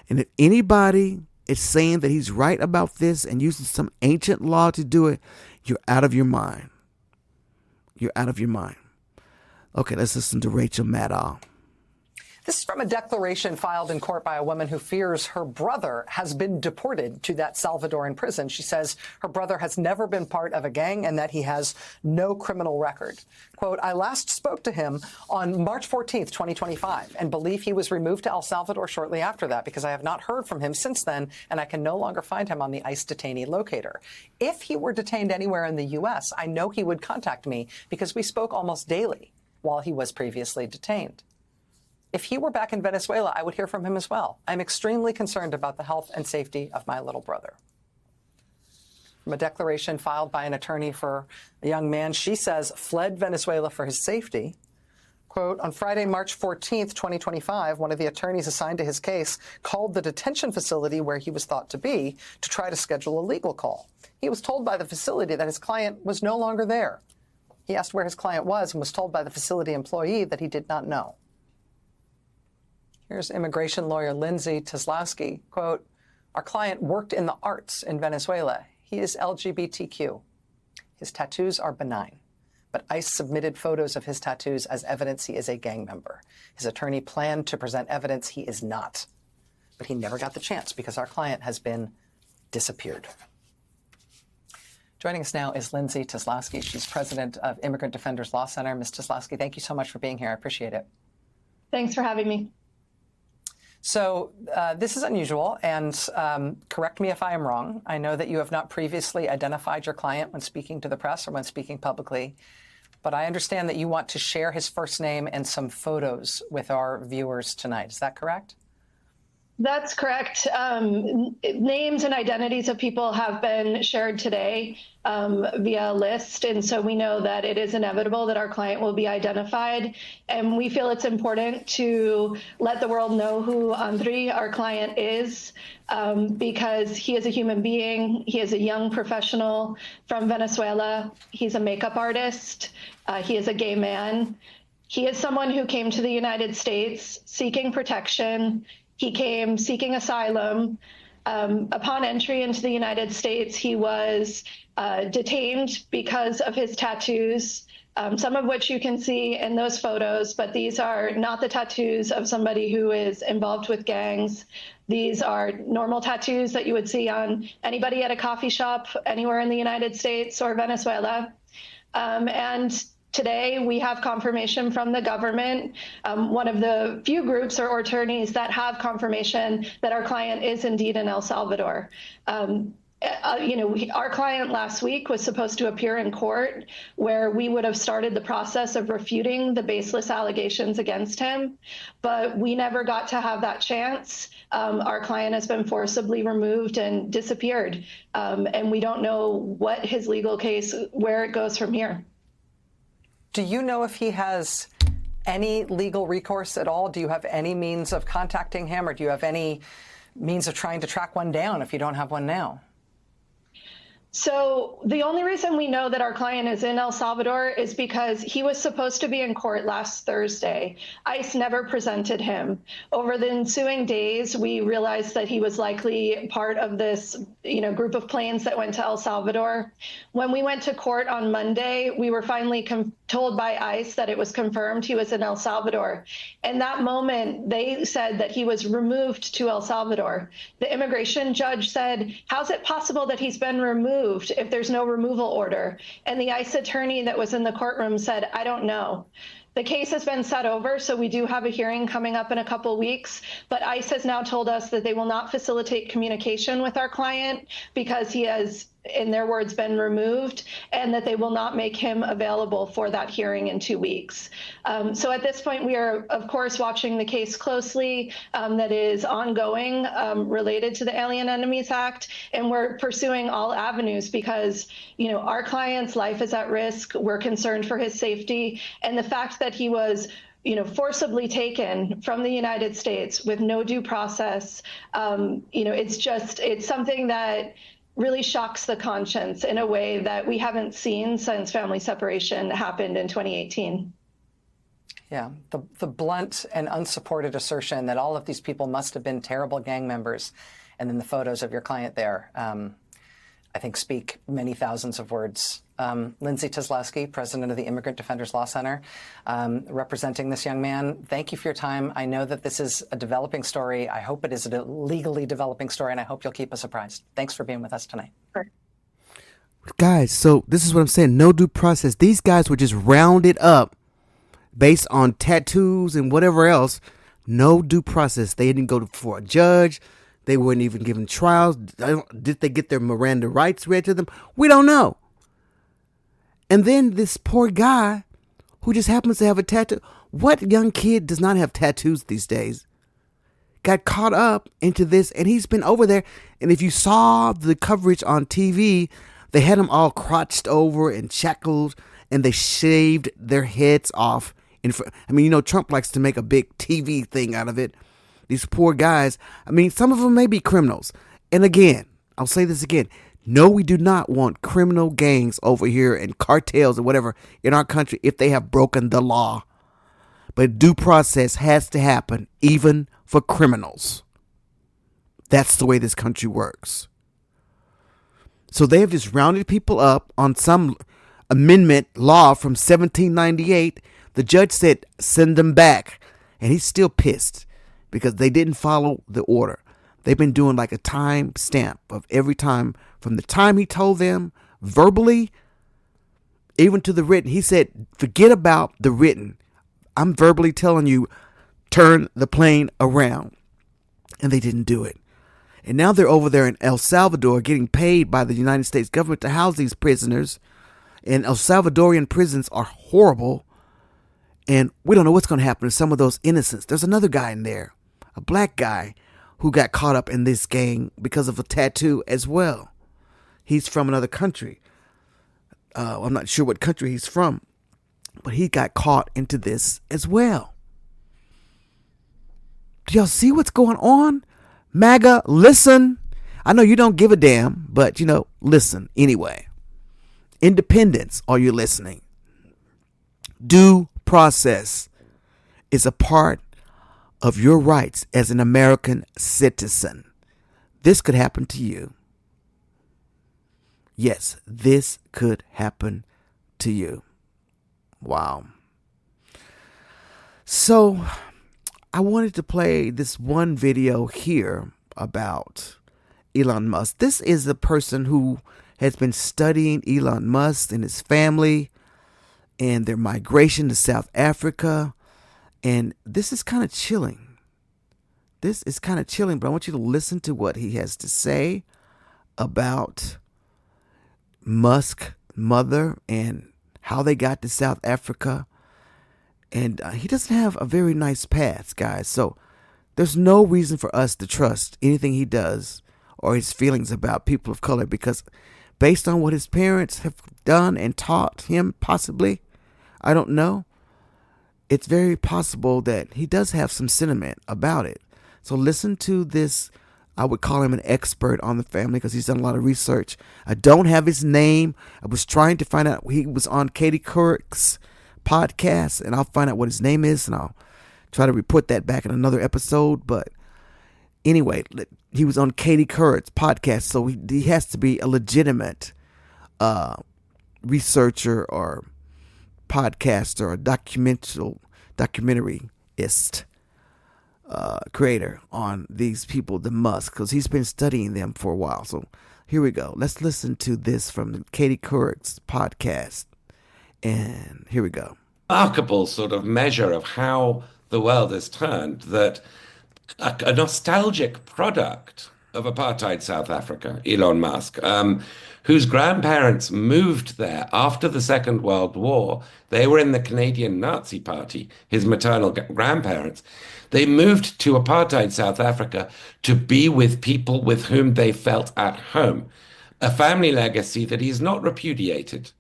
Speaker 1: And if anybody is saying that he's right about this and using some ancient law to do it, you're out of your mind. You're out of your mind. Okay, let's listen to Rachel Maddow.
Speaker 16: This is from a declaration filed in court by a woman who fears her brother has been deported to that Salvadoran prison. She says her brother has never been part of a gang and that he has no criminal record. Quote, I last spoke to him on March 14th, 2025, and believe he was removed to El Salvador shortly after that because I have not heard from him since then, and I can no longer find him on the ICE detainee locator. If he were detained anywhere in the U.S., I know he would contact me because we spoke almost daily while he was previously detained. If he were back in Venezuela, I would hear from him as well. I'm extremely concerned about the health and safety of my little brother. From a declaration filed by an attorney for a young man, she says, fled Venezuela for his safety. Quote, on Friday, March 14th, 2025, one of the attorneys assigned to his case called the detention facility where he was thought to be to try to schedule a legal call. He was told by the facility that his client was no longer there. He asked where his client was and was told by the facility employee that he did not know. Here's immigration lawyer Lindsay Teslowski, quote, our client worked in the arts in Venezuela. He is LGBTQ. His tattoos are benign, but ICE submitted photos of his tattoos as evidence he is a gang member. His attorney planned to present evidence he is not, but he never got the chance because our client has been disappeared. Joining us now is Lindsay Teslowski. She's president of Immigrant Defenders Law Center. Ms. Teslowski, thank you so much for being here. I appreciate it.
Speaker 17: Thanks for having me.
Speaker 16: So this is unusual, and correct me if I am wrong. I know that you have not previously identified your client when speaking to the press or when speaking publicly, but I understand that you want to share his first name and some photos with our viewers tonight. Is that correct?
Speaker 17: That's correct. Names and identities of people have been shared today via list, and so we know that it is inevitable that our client will be identified, and we feel it's important to let the world know who Andrei, our client, is, because he is a human being. He is a young professional from Venezuela. He's a makeup artist. He is a gay man. He is someone who came to the United States seeking protection. He came seeking asylum. Upon entry into the United States, he was detained because of his tattoos, some of which you can see in those photos, but these are not the tattoos of somebody who is involved with gangs. These are normal tattoos that you would see on anybody at a coffee shop anywhere in the United States or Venezuela. And today, we have confirmation from the government, one of the few groups or attorneys that have confirmation that our client is indeed in El Salvador. Our client last week was supposed to appear in court where we would have started the process of refuting the baseless allegations against him, but we never got to have that chance. Our client has been forcibly removed and disappeared, and we don't know what his legal case, where it goes from here.
Speaker 16: Do you know if he has any legal recourse at all? Do you have any means of contacting him, or do you have any means of trying to track one down if you don't have one now?
Speaker 17: So the only reason we know that our client is in El Salvador is because he was supposed to be in court last Thursday. ICE never presented him. Over the ensuing days, we realized that he was likely part of this, group of planes that went to El Salvador. When we went to court on Monday, we were finally told by ICE that it was confirmed he was in El Salvador. And that moment, they said that he was removed to El Salvador. The immigration judge said, how's it possible that he's been removed if there's no removal order? And the ICE attorney that was in the courtroom said, I don't know. The case has been set over, so we do have a hearing coming up in a couple weeks, but ICE has now told us that they will not facilitate communication with our client because he has, in their words, been removed, and that they will not make him available for that hearing in 2 weeks. So at this point, we are, of course, watching the case closely that is ongoing related to the Alien Enemies Act, and we're pursuing all avenues because, our client's life is at risk. We're concerned for his safety, and the fact that he was forcibly taken from the United States with no due process, it's something that really shocks the conscience in a way that we haven't seen since family separation happened in 2018.
Speaker 16: Yeah, the blunt and unsupported assertion that all of these people must have been terrible gang members, and then the photos of your client there, I think speak many thousands of words. Lindsay Teslowski, president of the Immigrant Defenders Law Center, representing this young man. Thank you for your time. I know that this is a developing story. I hope it is a legally developing story, and I hope you'll keep us apprised. Thanks for being with us tonight.
Speaker 17: Sure.
Speaker 1: Guys, so this is what I'm saying. No due process. These guys were just rounded up based on tattoos and whatever else. No due process. They didn't go before a judge. They weren't even given trials. Did they get their Miranda rights read to them? We don't know. And then this poor guy who just happens to have a tattoo. What young kid does not have tattoos these days? Got caught up into this, and he's been over there. And if you saw the coverage on TV, they had him all crouched over and shackled, and they shaved their heads off. I mean, you know, Trump likes to make a big TV thing out of it. These poor guys, I mean, some of them may be criminals. And again, I'll say this again. No, we do not want criminal gangs over here and cartels or whatever in our country if they have broken the law. But due process has to happen even for criminals. That's the way this country works. So they have just rounded people up on some amendment law from 1798. The judge said, send them back. And he's still pissed because they didn't follow the order. They've been doing like a time stamp of every time from the time he told them verbally, even to the written. He said, forget about the written. I'm verbally telling you, turn the plane around. And they didn't do it. And now they're over there in El Salvador getting paid by the United States government to house these prisoners. And El Salvadorian prisons are horrible. And we don't know what's going to happen to some of those innocents. There's another guy in there, a black guy, who got caught up in this gang because of a tattoo as well. He's from another country. I'm not sure what country he's from, but he got caught into this as well. Do y'all see what's going on? MAGA, listen. I know you don't give a damn, but, listen anyway. Independents, are you listening? Due process is a part of your rights as an American citizen. This could happen to you. Yes, this could happen to you. Wow. So I wanted to play this one video here about Elon Musk. This is the person who has been studying Elon Musk and his family and their migration to South Africa. And this is kind of chilling. This is kind of chilling, but I want you to listen to what he has to say about Musk's mother and how they got to South Africa. And he doesn't have a very nice past, guys. So there's no reason for us to trust anything he does or his feelings about people of color, because based on what his parents have done and taught him, possibly, I don't know, it's very possible that he does have some sentiment about it. So listen to this. I would call him an expert on the family because he's done a lot of research. I don't have his name. I was trying to find out. He was on Katie Couric's podcast, and I'll find out what his name is, and I'll try to report that back in another episode. But anyway, he was on Katie Couric's podcast, so he has to be a legitimate researcher or podcaster or documentary-ist creator on these people, the Musk, because he's been studying them for a while. So here we go. Let's listen to this from Katie Couric's podcast. And here we go.
Speaker 18: Remarkable sort of measure of how the world has turned, that a nostalgic product of apartheid South Africa, Elon Musk, whose grandparents moved there after the Second World War. They were in the Canadian Nazi Party, his maternal grandparents. They moved to apartheid South Africa to be with people with whom they felt at home. A family legacy that he's not repudiated.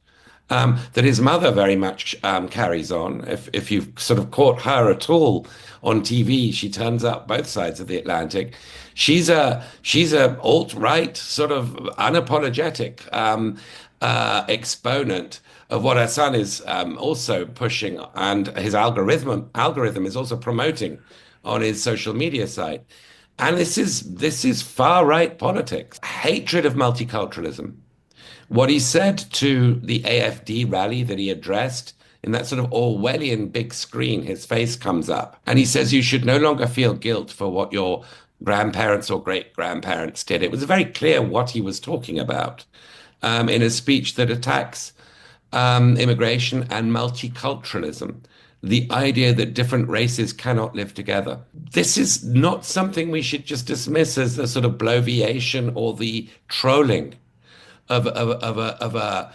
Speaker 18: that his mother very much carries on. If you've sort of caught her at all on TV, she turns up both sides of the Atlantic. She's a alt-right sort of unapologetic exponent of what her son is also pushing, and his algorithm is also promoting on his social media site. And this is far-right politics, hatred of multiculturalism. What he said to the AfD rally that he addressed, in that sort of Orwellian big screen, his face comes up, and he says you should no longer feel guilt for what your grandparents or great-grandparents did. It was very clear what he was talking about in a speech that attacks immigration and multiculturalism, the idea that different races cannot live together. This is not something we should just dismiss as a sort of bloviation or the trolling of a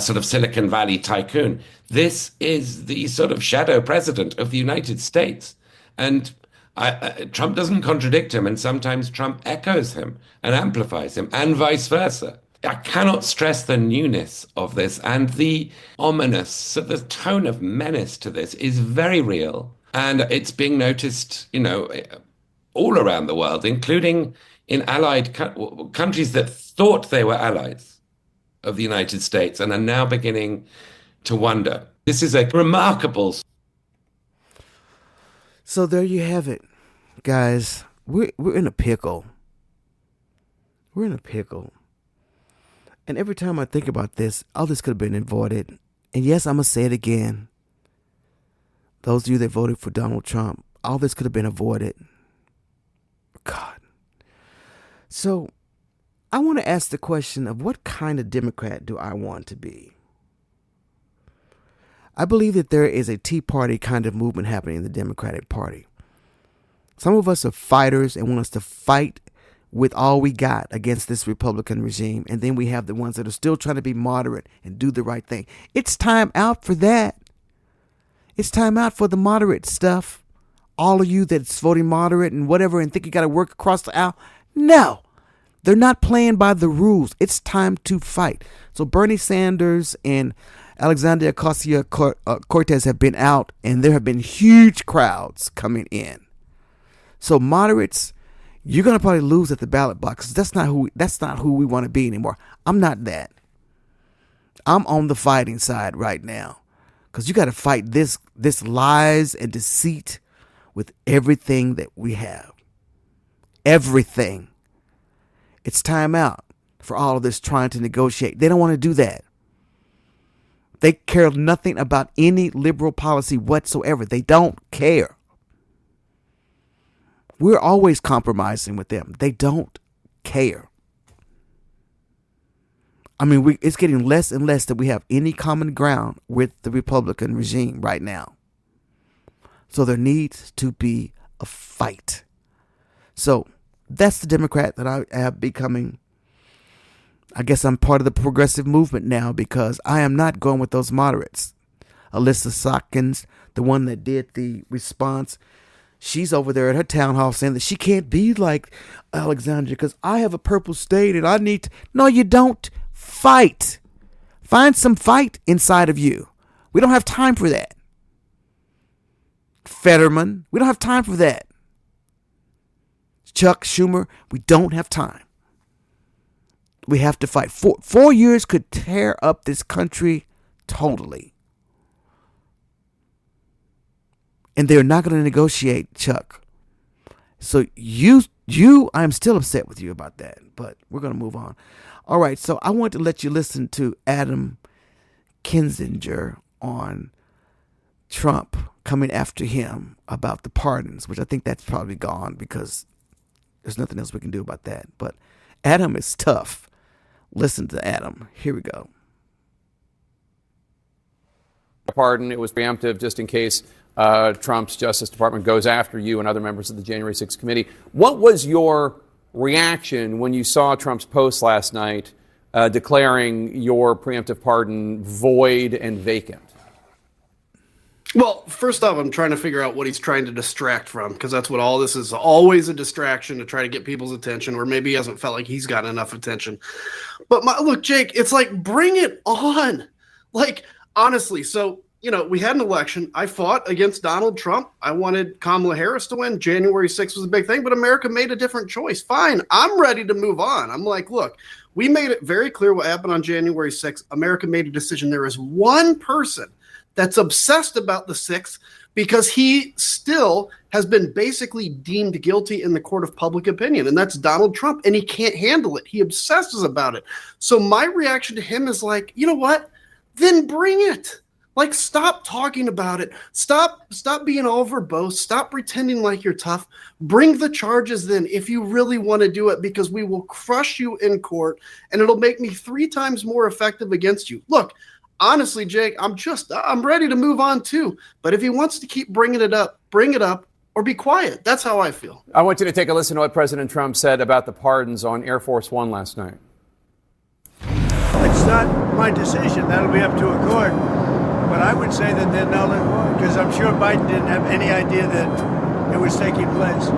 Speaker 18: sort of Silicon Valley tycoon. This is the sort of shadow president of the United States. And Trump doesn't contradict him, and sometimes Trump echoes him and amplifies him, and vice versa. I cannot stress the newness of this, and the ominous, so the tone of menace to this is very real, and it's being noticed, all around the world, including in allied countries that thought they were allies of the United States and are now beginning to wonder. This is a remarkable.
Speaker 1: So there you have it, guys. We're in a pickle. We're in a pickle. And every time I think about this, all this could have been avoided. And yes, I'm going to say it again. Those of you that voted for Donald Trump, all this could have been avoided. God. So I want to ask the question of what kind of Democrat do I want to be? I believe that there is a Tea Party kind of movement happening in the Democratic Party. Some of us are fighters and want us to fight with all we got against this Republican regime. And then we have the ones that are still trying to be moderate and do the right thing. It's time out for that. It's time out for the moderate stuff. All of you that's voting moderate and whatever and think you got to work across the aisle. No, they're not playing by the rules. It's time to fight. So Bernie Sanders and Alexandria Ocasio-Cortez have been out, and there have been huge crowds coming in. So moderates, you're going to probably lose at the ballot box. That's not who we want to be anymore. I'm not that. I'm on the fighting side right now, because you got to fight this lies and deceit with everything that we have. Everything. It's time out for all of this trying to negotiate. They don't want to do that. They care nothing about any liberal policy whatsoever. They don't care. We're always compromising with them. They don't care. I mean, it's getting less and less that we have any common ground with the Republican regime right now. So there needs to be a fight. So that's the Democrat that I am becoming. I guess I'm part of the progressive movement now, because I am not going with those moderates. Alyssa Sokins, the one that did the response, she's over there at her town hall saying that she can't be like Alexandria because I have a purple state and I need to. No, you don't. Fight. Find some fight inside of you. We don't have time for that. Fetterman, we don't have time for that. Chuck Schumer, we don't have time. We have to fight. 4 years could tear up this country totally. And they're not going to negotiate, Chuck. So I'm still upset with you about that, but we're going to move on. All right, so I want to let you listen to Adam Kinzinger on Trump coming after him about the pardons, which I think that's probably gone because there's nothing else we can do about that. But Adam is tough. Listen to Adam. Here we go.
Speaker 19: Pardon, it was preemptive just in case Trump's Justice Department goes after you and other members of the January 6th committee. What was your reaction when you saw Trump's post last night declaring your preemptive pardon void and vacant?
Speaker 20: Well, first off, I'm trying to figure out what he's trying to distract from, because that's what all this is, always a distraction to try to get people's attention, or maybe he hasn't felt like he's gotten enough attention. But look, Jake, it's like, bring it on. Like, honestly, so, we had an election. I fought against Donald Trump. I wanted Kamala Harris to win. January 6th was a big thing, but America made a different choice. Fine. I'm ready to move on. I'm like, look, we made it very clear what happened on January 6th. America made a decision. There is one person that's obsessed about the 6th because he still has been basically deemed guilty in the court of public opinion, and that's Donald Trump, and he can't handle it. He obsesses about it. So my reaction to him is like, you know what? Then bring it. Like, stop talking about it. Stop being all verbose. Stop pretending like you're tough. Bring the charges then if you really want to do it, because we will crush you in court and it'll make me 3 times more effective against you. Look, honestly, Jake, I'm ready to move on too. But if he wants to keep bring it up or be quiet. That's how I feel.
Speaker 19: I want you to take a listen to what President Trump said about the pardons on Air Force One last night.
Speaker 21: It's not my decision. That'll be up to a court. But I would say that they're null and void, because I'm sure Biden didn't have any idea that it was taking place.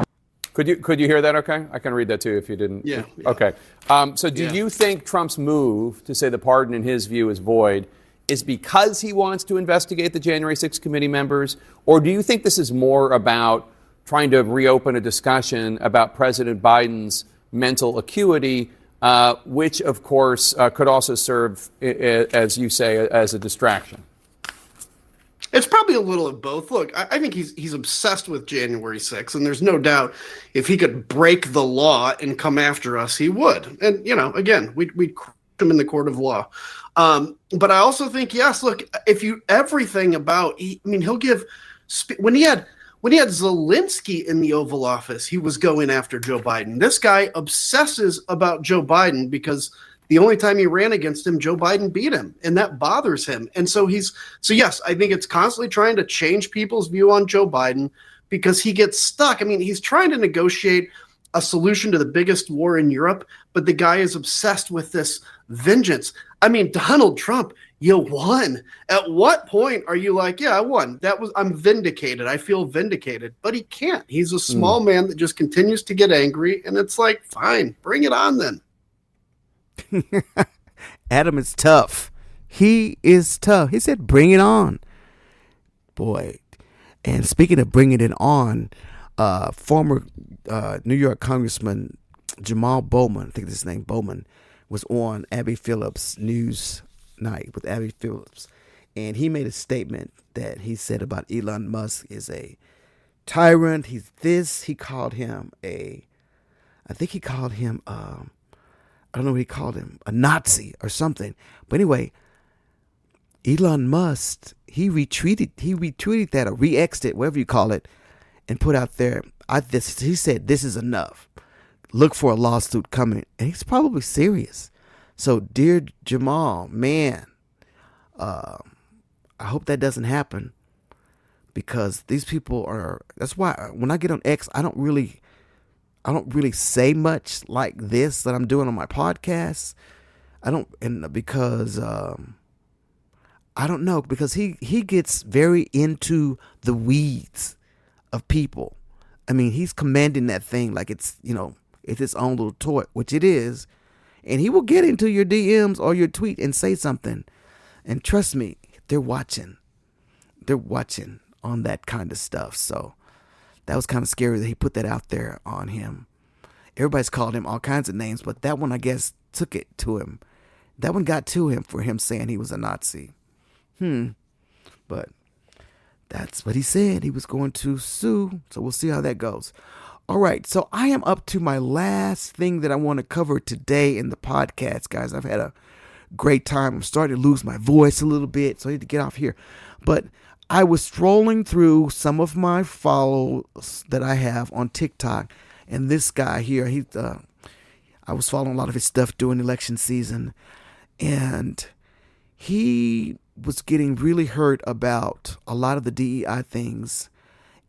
Speaker 19: Could you hear that okay? I can read that too if you didn't.
Speaker 20: Yeah.
Speaker 19: Okay. So do you think Trump's move to say the pardon in his view is void is because he wants to investigate the January 6th committee members? Or do you think this is more about trying to reopen a discussion about President Biden's mental acuity, which, of course, could also serve, as you say, as a distraction?
Speaker 20: It's probably a little of both. Look, I think he's obsessed with January 6th, and there's no doubt if he could break the law and come after us, he would. And, again, we'd crush him in the court of law. But I also think, yes, look, he'll give when he had Zelensky in the Oval Office, he was going after Joe Biden. This guy obsesses about Joe Biden because the only time he ran against him, Joe Biden beat him, and that bothers him. And so yes, I think it's constantly trying to change people's view on Joe Biden because he gets stuck. I mean, he's trying to negotiate a solution to the biggest war in Europe, but the guy is obsessed with this vengeance. I mean, Donald Trump, you won. At what point are you like, yeah, I won. I'm vindicated. I feel vindicated. But he can't. He's a small man that just continues to get angry, and it's like, fine, bring it on then.
Speaker 1: Adam is tough. He is tough. He said, bring it on. Boy. And speaking of bringing it on, former New York Congressman Jamal Bowman, I think his name Bowman, was on Abby Phillips' News Night with Abby Phillips. And he made a statement that he said about Elon Musk is a tyrant. He called him I don't know what he called him, a Nazi or something. But anyway, Elon Musk, he retweeted that or re-xed it, whatever you call it, and put out there, he said, this is enough. Look for a lawsuit coming. And he's probably serious. So, dear Jamal, man, I hope that doesn't happen because these people that's why when I get on X, I don't really say much like this that I'm doing on my podcast. Because he gets very into the weeds of people. I mean, he's commanding that thing like it's his own little toy, which it is. And he will get into your DMs or your tweet and say something. And trust me, they're watching. They're watching on that kind of stuff. So that was kind of scary that he put that out there on him. Everybody's called him all kinds of names, but that one, I guess, took it to him. That one got to him for him saying he was a Nazi. But that's what he said. He was going to sue. So we'll see how that goes. All right. So I am up to my last thing that I want to cover today in the podcast, guys. I've had a great time. I'm starting to lose my voice a little bit, so I need to get off here. But I was scrolling through some of my follows that I have on TikTok, and this guy here, I was following a lot of his stuff during election season, and he was getting really hurt about a lot of the DEI things,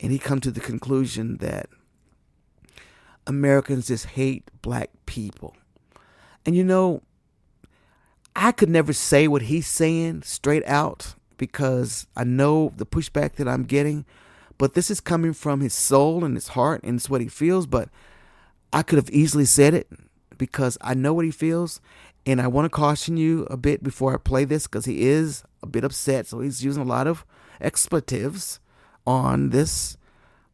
Speaker 1: and he come to the conclusion that Americans just hate black people. And I could never say what he's saying straight out because I know the pushback that I'm getting, but this is coming from his soul and his heart, and it's what he feels. But I could have easily said it because I know what he feels, And I want to caution you a bit before I play this, because he is a bit upset. So he's using a lot of expletives on this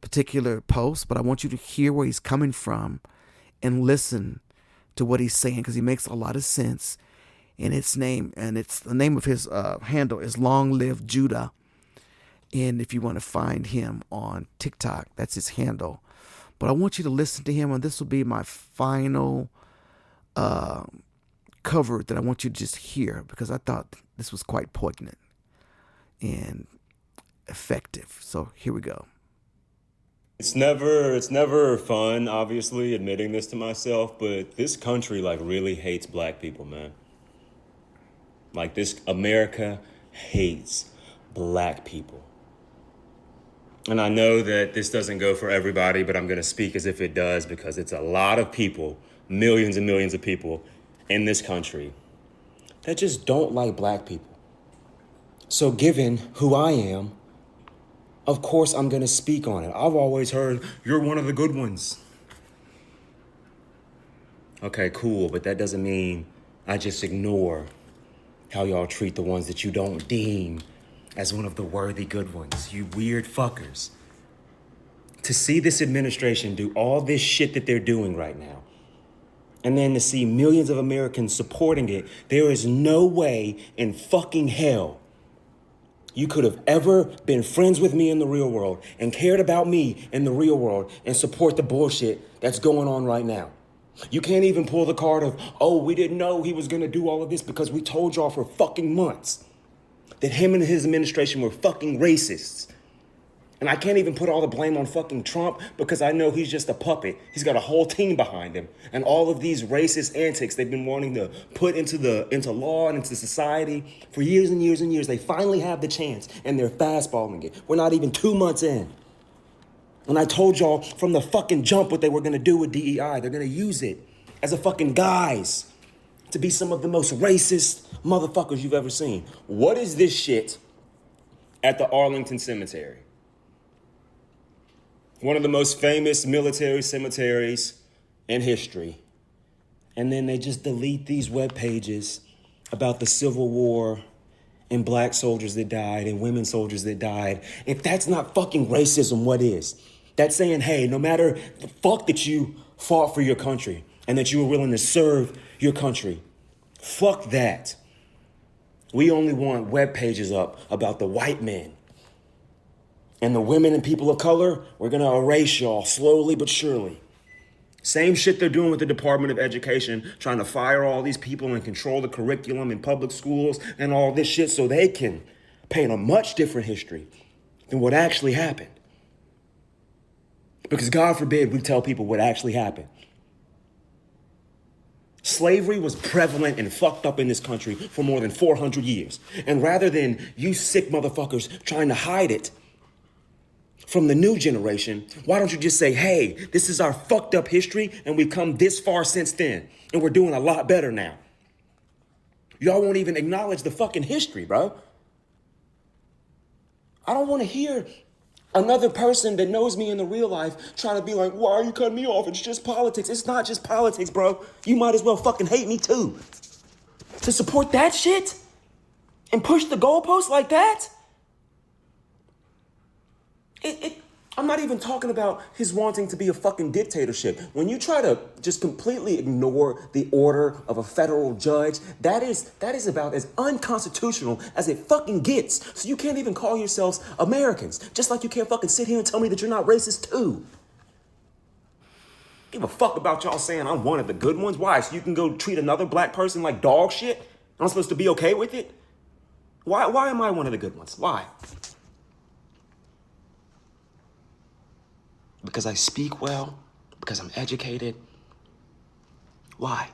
Speaker 1: particular post. But I want you to hear where he's coming from and listen to what he's saying, because he makes a lot of sense. And the name of his handle is Long Live Judah. And if you want to find him on TikTok, that's his handle. But I want you to listen to him, and this will be my final cover that I want you to just hear, because I thought this was quite poignant and effective. So here we go.
Speaker 2: It's never fun, obviously, admitting this to myself, but this country really hates black people, man. This America hates black people. And I know that this doesn't go for everybody, but I'm going to speak as if it does, because it's a lot of people, millions and millions of people in this country that just don't like black people. So given who I am, of course I'm going to speak on it. I've always heard, you're one of the good ones. Okay, cool, but that doesn't mean I just ignore how y'all treat the ones that you don't deem as one of the worthy good ones, you weird fuckers. To see this administration do all this shit that they're doing right now, and then to see millions of Americans supporting it, there is no way in fucking hell you could have ever been friends with me in the real world and cared about me in the real world and support the bullshit that's going on right now. You can't even pull the card of, oh, we didn't know he was going to do all of this because we told y'all for fucking months that him and his administration were fucking racists. And I can't even put all the blame on fucking Trump, because I know he's just a puppet. He's got a whole team behind him. And all of these racist antics they've been wanting to put into law and into society for years and years and years. They finally have the chance, and they're fastballing it. We're not even 2 months in. And I told y'all from the fucking jump what they were going to do with DEI. They're going to use it as a fucking guise to be some of the most racist motherfuckers you've ever seen. What is this shit at the Arlington Cemetery? One of the most famous military cemeteries in history. And then they just delete these web pages about the Civil War and black soldiers that died and women soldiers that died. If that's not fucking racism, what is? That's saying, hey, no matter the fuck that you fought for your country and that you were willing to serve your country, fuck that. We only want web pages up about the white men. And the women and people of color, we're going to erase y'all slowly but surely. Same shit they're doing with the Department of Education, trying to fire all these people and control the curriculum in public schools and all this shit so they can paint a much different history than what actually happened. Because God forbid we tell people what actually happened. Slavery was prevalent and fucked up in this country for more than 400 years. And rather than you sick motherfuckers trying to hide it from the new generation, why don't you just say, hey, this is our fucked up history and we've come this far since then and we're doing a lot better now. Y'all won't even acknowledge the fucking history, bro. I don't want to hear another person that knows me in the real life trying to be like, why are you cutting me off? It's just politics. It's not just politics, bro. You might as well fucking hate me too. To support that shit and push the goalposts like that? I'm not even talking about his wanting to be a fucking dictatorship. When you try to just completely ignore the order of a federal judge, that is about as unconstitutional as it fucking gets. So you can't even call yourselves Americans. Just like you can't fucking sit here and tell me that you're not racist too. Give a fuck about y'all saying I'm one of the good ones? Why? So you can go treat another black person like dog shit? I'm supposed to be okay with it? Why am I one of the good ones? Why? Because I speak well, because I'm educated. Why?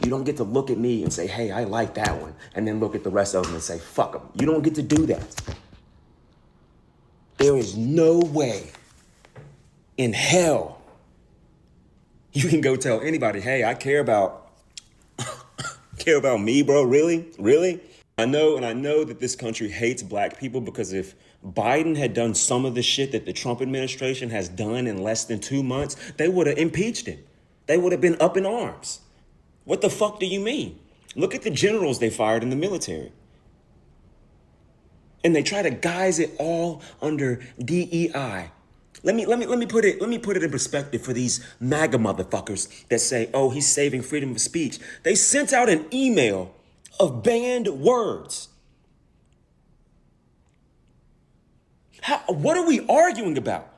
Speaker 2: You don't get to look at me and say, hey, I like that one, and then look at the rest of them and say, fuck them. You don't get to do that. There is no way in hell you can go tell anybody, hey, I care about me, bro, really? Really? I know that this country hates black people, because if Biden had done some of the shit that the Trump administration has done in less than 2 months, they would have impeached him. They would have been up in arms. What the fuck do you mean? Look at the generals they fired in the military. And they try to guise it all under DEI. Let me put it in perspective for these MAGA motherfuckers that say, oh, he's saving freedom of speech. They sent out an email of banned words. What are we arguing about?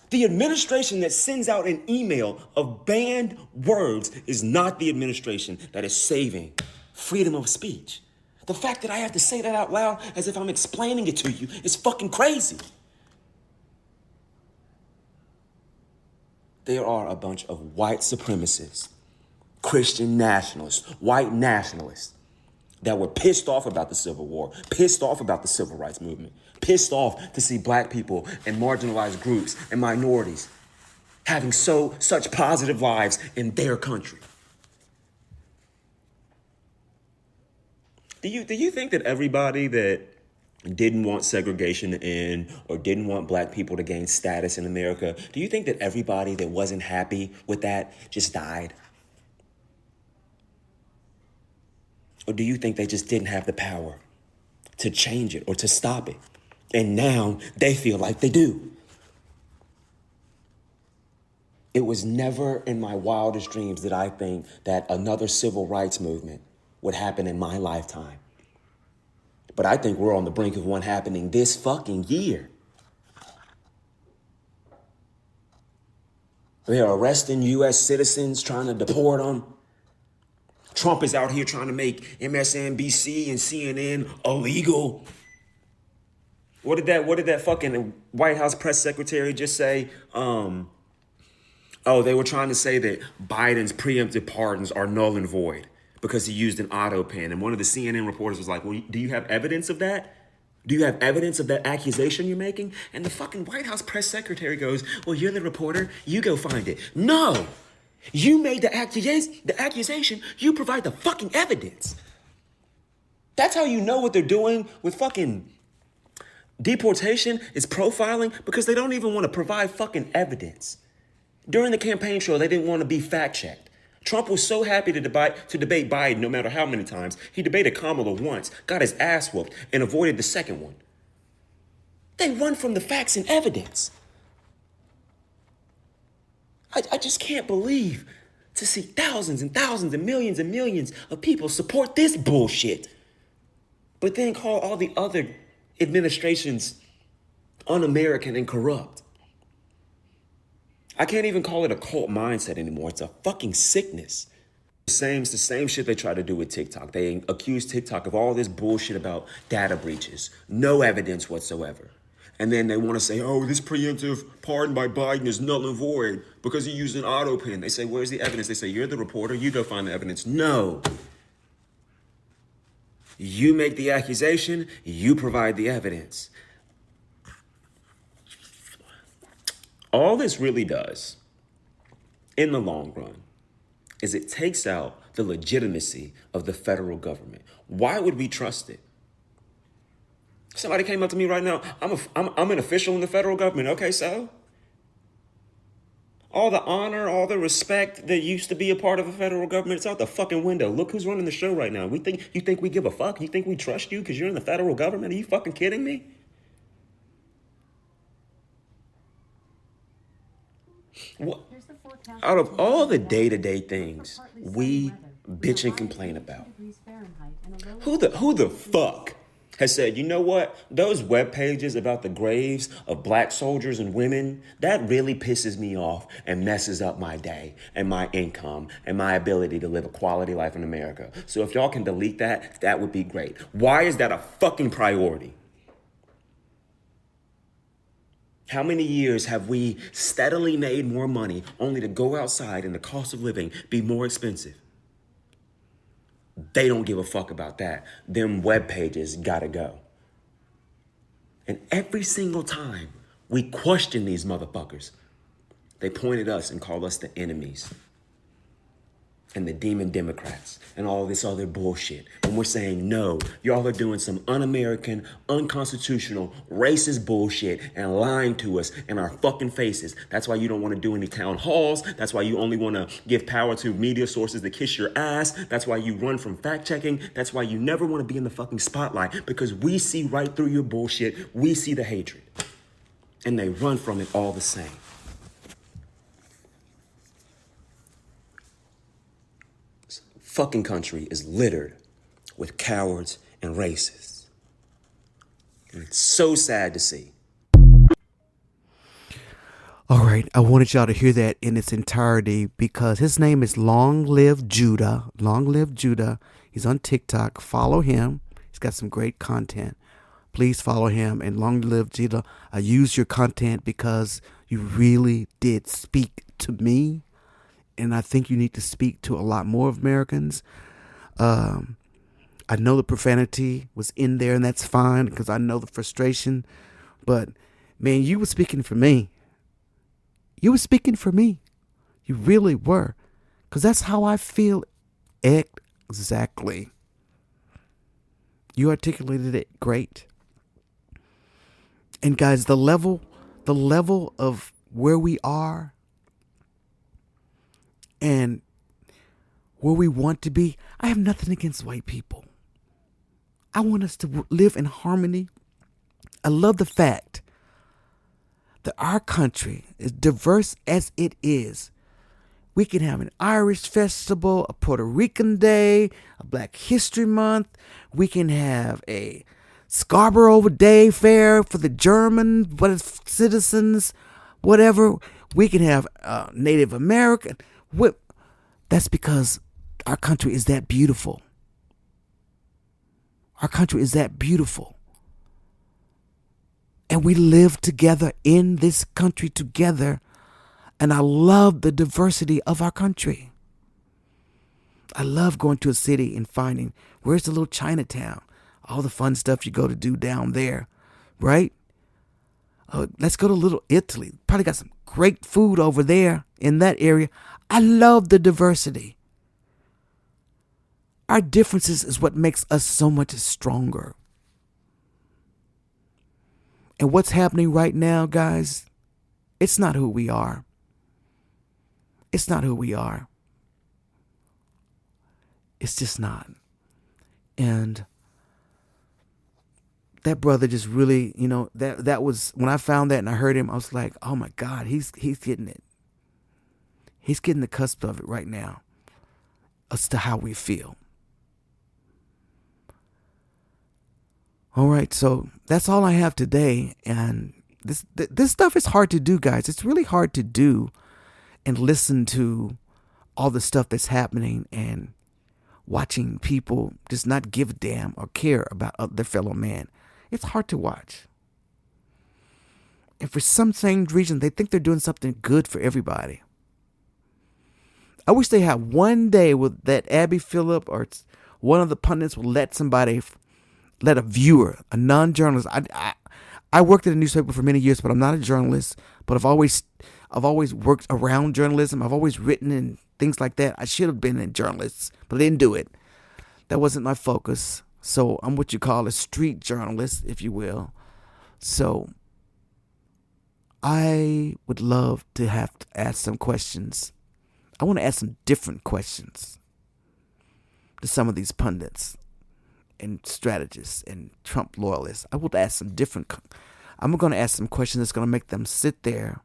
Speaker 2: The administration that sends out an email of banned words is not the administration that is saving freedom of speech. The fact that I have to say that out loud as if I'm explaining it to you is fucking crazy. There are a bunch of white supremacists, Christian nationalists, white nationalists that were pissed off about the Civil War, pissed off about the Civil Rights Movement, pissed off to see black people and marginalized groups and minorities having such positive lives in their country. Do you think that everybody that didn't want segregation to end or didn't want black people to gain status in America, do you think that everybody that wasn't happy with that just died? Or do you think they just didn't have the power to change it or to stop it? And now they feel like they do. It was never in my wildest dreams did I think that another civil rights movement would happen in my lifetime. But I think we're on the brink of one happening this fucking year. They're arresting U.S. citizens, trying to deport them. Trump is out here trying to make MSNBC and CNN illegal. What did that fucking White House press secretary just say? They were trying to say that Biden's preemptive pardons are null and void because he used an auto pen. And one of the CNN reporters was like, well, do you have evidence of that? Do you have evidence of that accusation you're making? And the fucking White House press secretary goes, well, you're the reporter. You go find it. No, you made the accusation. You provide the fucking evidence. That's how you know what they're doing with fucking deportation is profiling, because they don't even want to provide fucking evidence. During the campaign trail, they didn't want to be fact-checked. Trump was so happy to debate Biden no matter how many times. He debated Kamala once, got his ass whooped, and avoided the second one. They run from the facts and evidence. I just can't believe to see thousands and thousands and millions of people support this bullshit, but then call all the other administrations un-American and corrupt. I can't even call it a cult mindset anymore. It's a fucking sickness. It's the same shit they try to do with TikTok. They accuse TikTok of all this bullshit about data breaches. No evidence whatsoever. And then they want to say, oh, this preemptive pardon by Biden is null and void because he used an auto pen. They say, where's the evidence? They say, you're the reporter. You go find the evidence. No. You make the accusation. You provide the evidence. All this really does, in the long run, is it takes out the legitimacy of the federal government. Why would we trust it? Somebody came up to me right now, I'm an official in the federal government. Okay, so? All the honor, all the respect that used to be a part of the federal government, it's out the fucking window. Look who's running the show right now. You think we give a fuck? You think we trust you because you're in the federal government? Are you fucking kidding me? What? Out of all the day-to-day things we bitch and complain about, who the fuck has said, you know what, those web pages about the graves of black soldiers and women, that really pisses me off and messes up my day and my income and my ability to live a quality life in America. So if y'all can delete that, that would be great. Why is that a fucking priority? How many years have we steadily made more money only to go outside and the cost of living be more expensive? They don't give a fuck about that. Them web pages gotta go. And every single time we question these motherfuckers, they point at us and call us the enemies. and the demon Democrats and all this other bullshit. And we're saying, no, y'all are doing some un-American, unconstitutional, racist bullshit and lying to us in our fucking faces. That's why you don't want to do any town halls. That's why you only want to give power to media sources that kiss your ass. That's why you run from fact checking. That's why you never want to be in the fucking spotlight, because we see right through your bullshit. We see the hatred. And they run from it all the same. Fucking country is littered with cowards and racists. And it's so sad to see.
Speaker 1: All right, I wanted y'all to hear that in its entirety because his name is Long Live Judah. Long Live Judah. He's on TikTok. Follow him. He's got some great content. Please follow him. And Long Live Judah, I use your content because you really did speak to me. And I think you need to speak to a lot more of Americans. I know the profanity was in there, and that's fine because I know the frustration. But, man, you were speaking for me. You were speaking for me. You really were. Because that's how I feel exactly. You articulated it great. And, guys, the level of where we are and where we want to be. I have nothing against white people. I want us to live in harmony. I love the fact that our country, as diverse as it is, we can have an Irish festival, a Puerto Rican Day, a Black History Month. We can have a Scarborough Day Fair for the German citizens, whatever. We can have Native American. That's because our country is that beautiful. Our country is that beautiful. And we live together in this country together. And I love the diversity of our country. I love going to a city and finding, where's the little Chinatown? All the fun stuff you go to do down there, right? Let's go to Little Italy. Probably got some great food over there in that area. I love the diversity. Our differences is what makes us so much stronger. And what's happening right now, guys, it's not who we are. It's not who we are. It's just not. And that brother just really, that was, when I found that and I heard him, I was like, oh my God, he's getting it. He's getting the cusp of it right now as to how we feel. All right, so that's all I have today. And this stuff is hard to do, guys. It's really hard to do and listen to all the stuff that's happening and watching people just not give a damn or care about their fellow man. It's hard to watch. And for some strange reason, they think they're doing something good for everybody. I wish they had one day with that Abby Phillip or one of the pundits will let a viewer, a non-journalist. I worked at a newspaper for many years, but I'm not a journalist. But I've always worked around journalism. I've always written and things like that. I should have been a journalist, but I didn't do it. That wasn't my focus. So I'm what you call a street journalist, if you will. So I would love to have to ask some questions. I want to ask some different questions to some of these pundits and strategists and Trump loyalists. I'm going to ask some questions that's going to make them sit there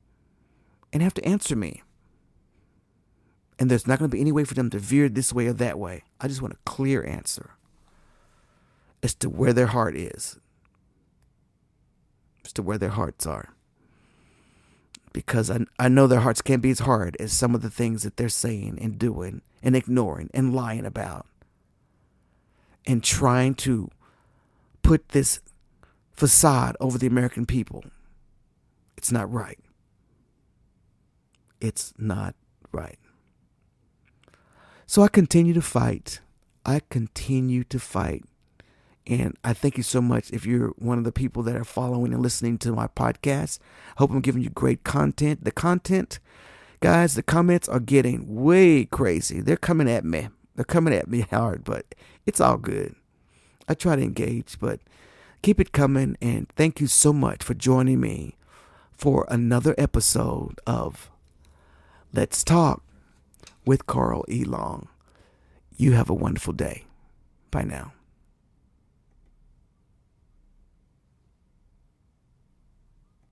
Speaker 1: and have to answer me. And there's not going to be any way for them to veer this way or that way. I just want a clear answer as to where their heart is, as to where their hearts are. Because I know their hearts can't be as hard as some of the things that they're saying and doing and ignoring and lying about and trying to put this facade over the American people. It's not right. It's not right. So I continue to fight. And I thank you so much if you're one of the people that are following and listening to my podcast. I hope I'm giving you great content. The content Guys, the comments are getting way crazy. They're coming at me. They're coming at me hard, but it's all good. I try to engage, but keep it coming. And thank you so much for joining me for another episode of Let's Talk with Carl E. Long. You have a wonderful day. Bye now.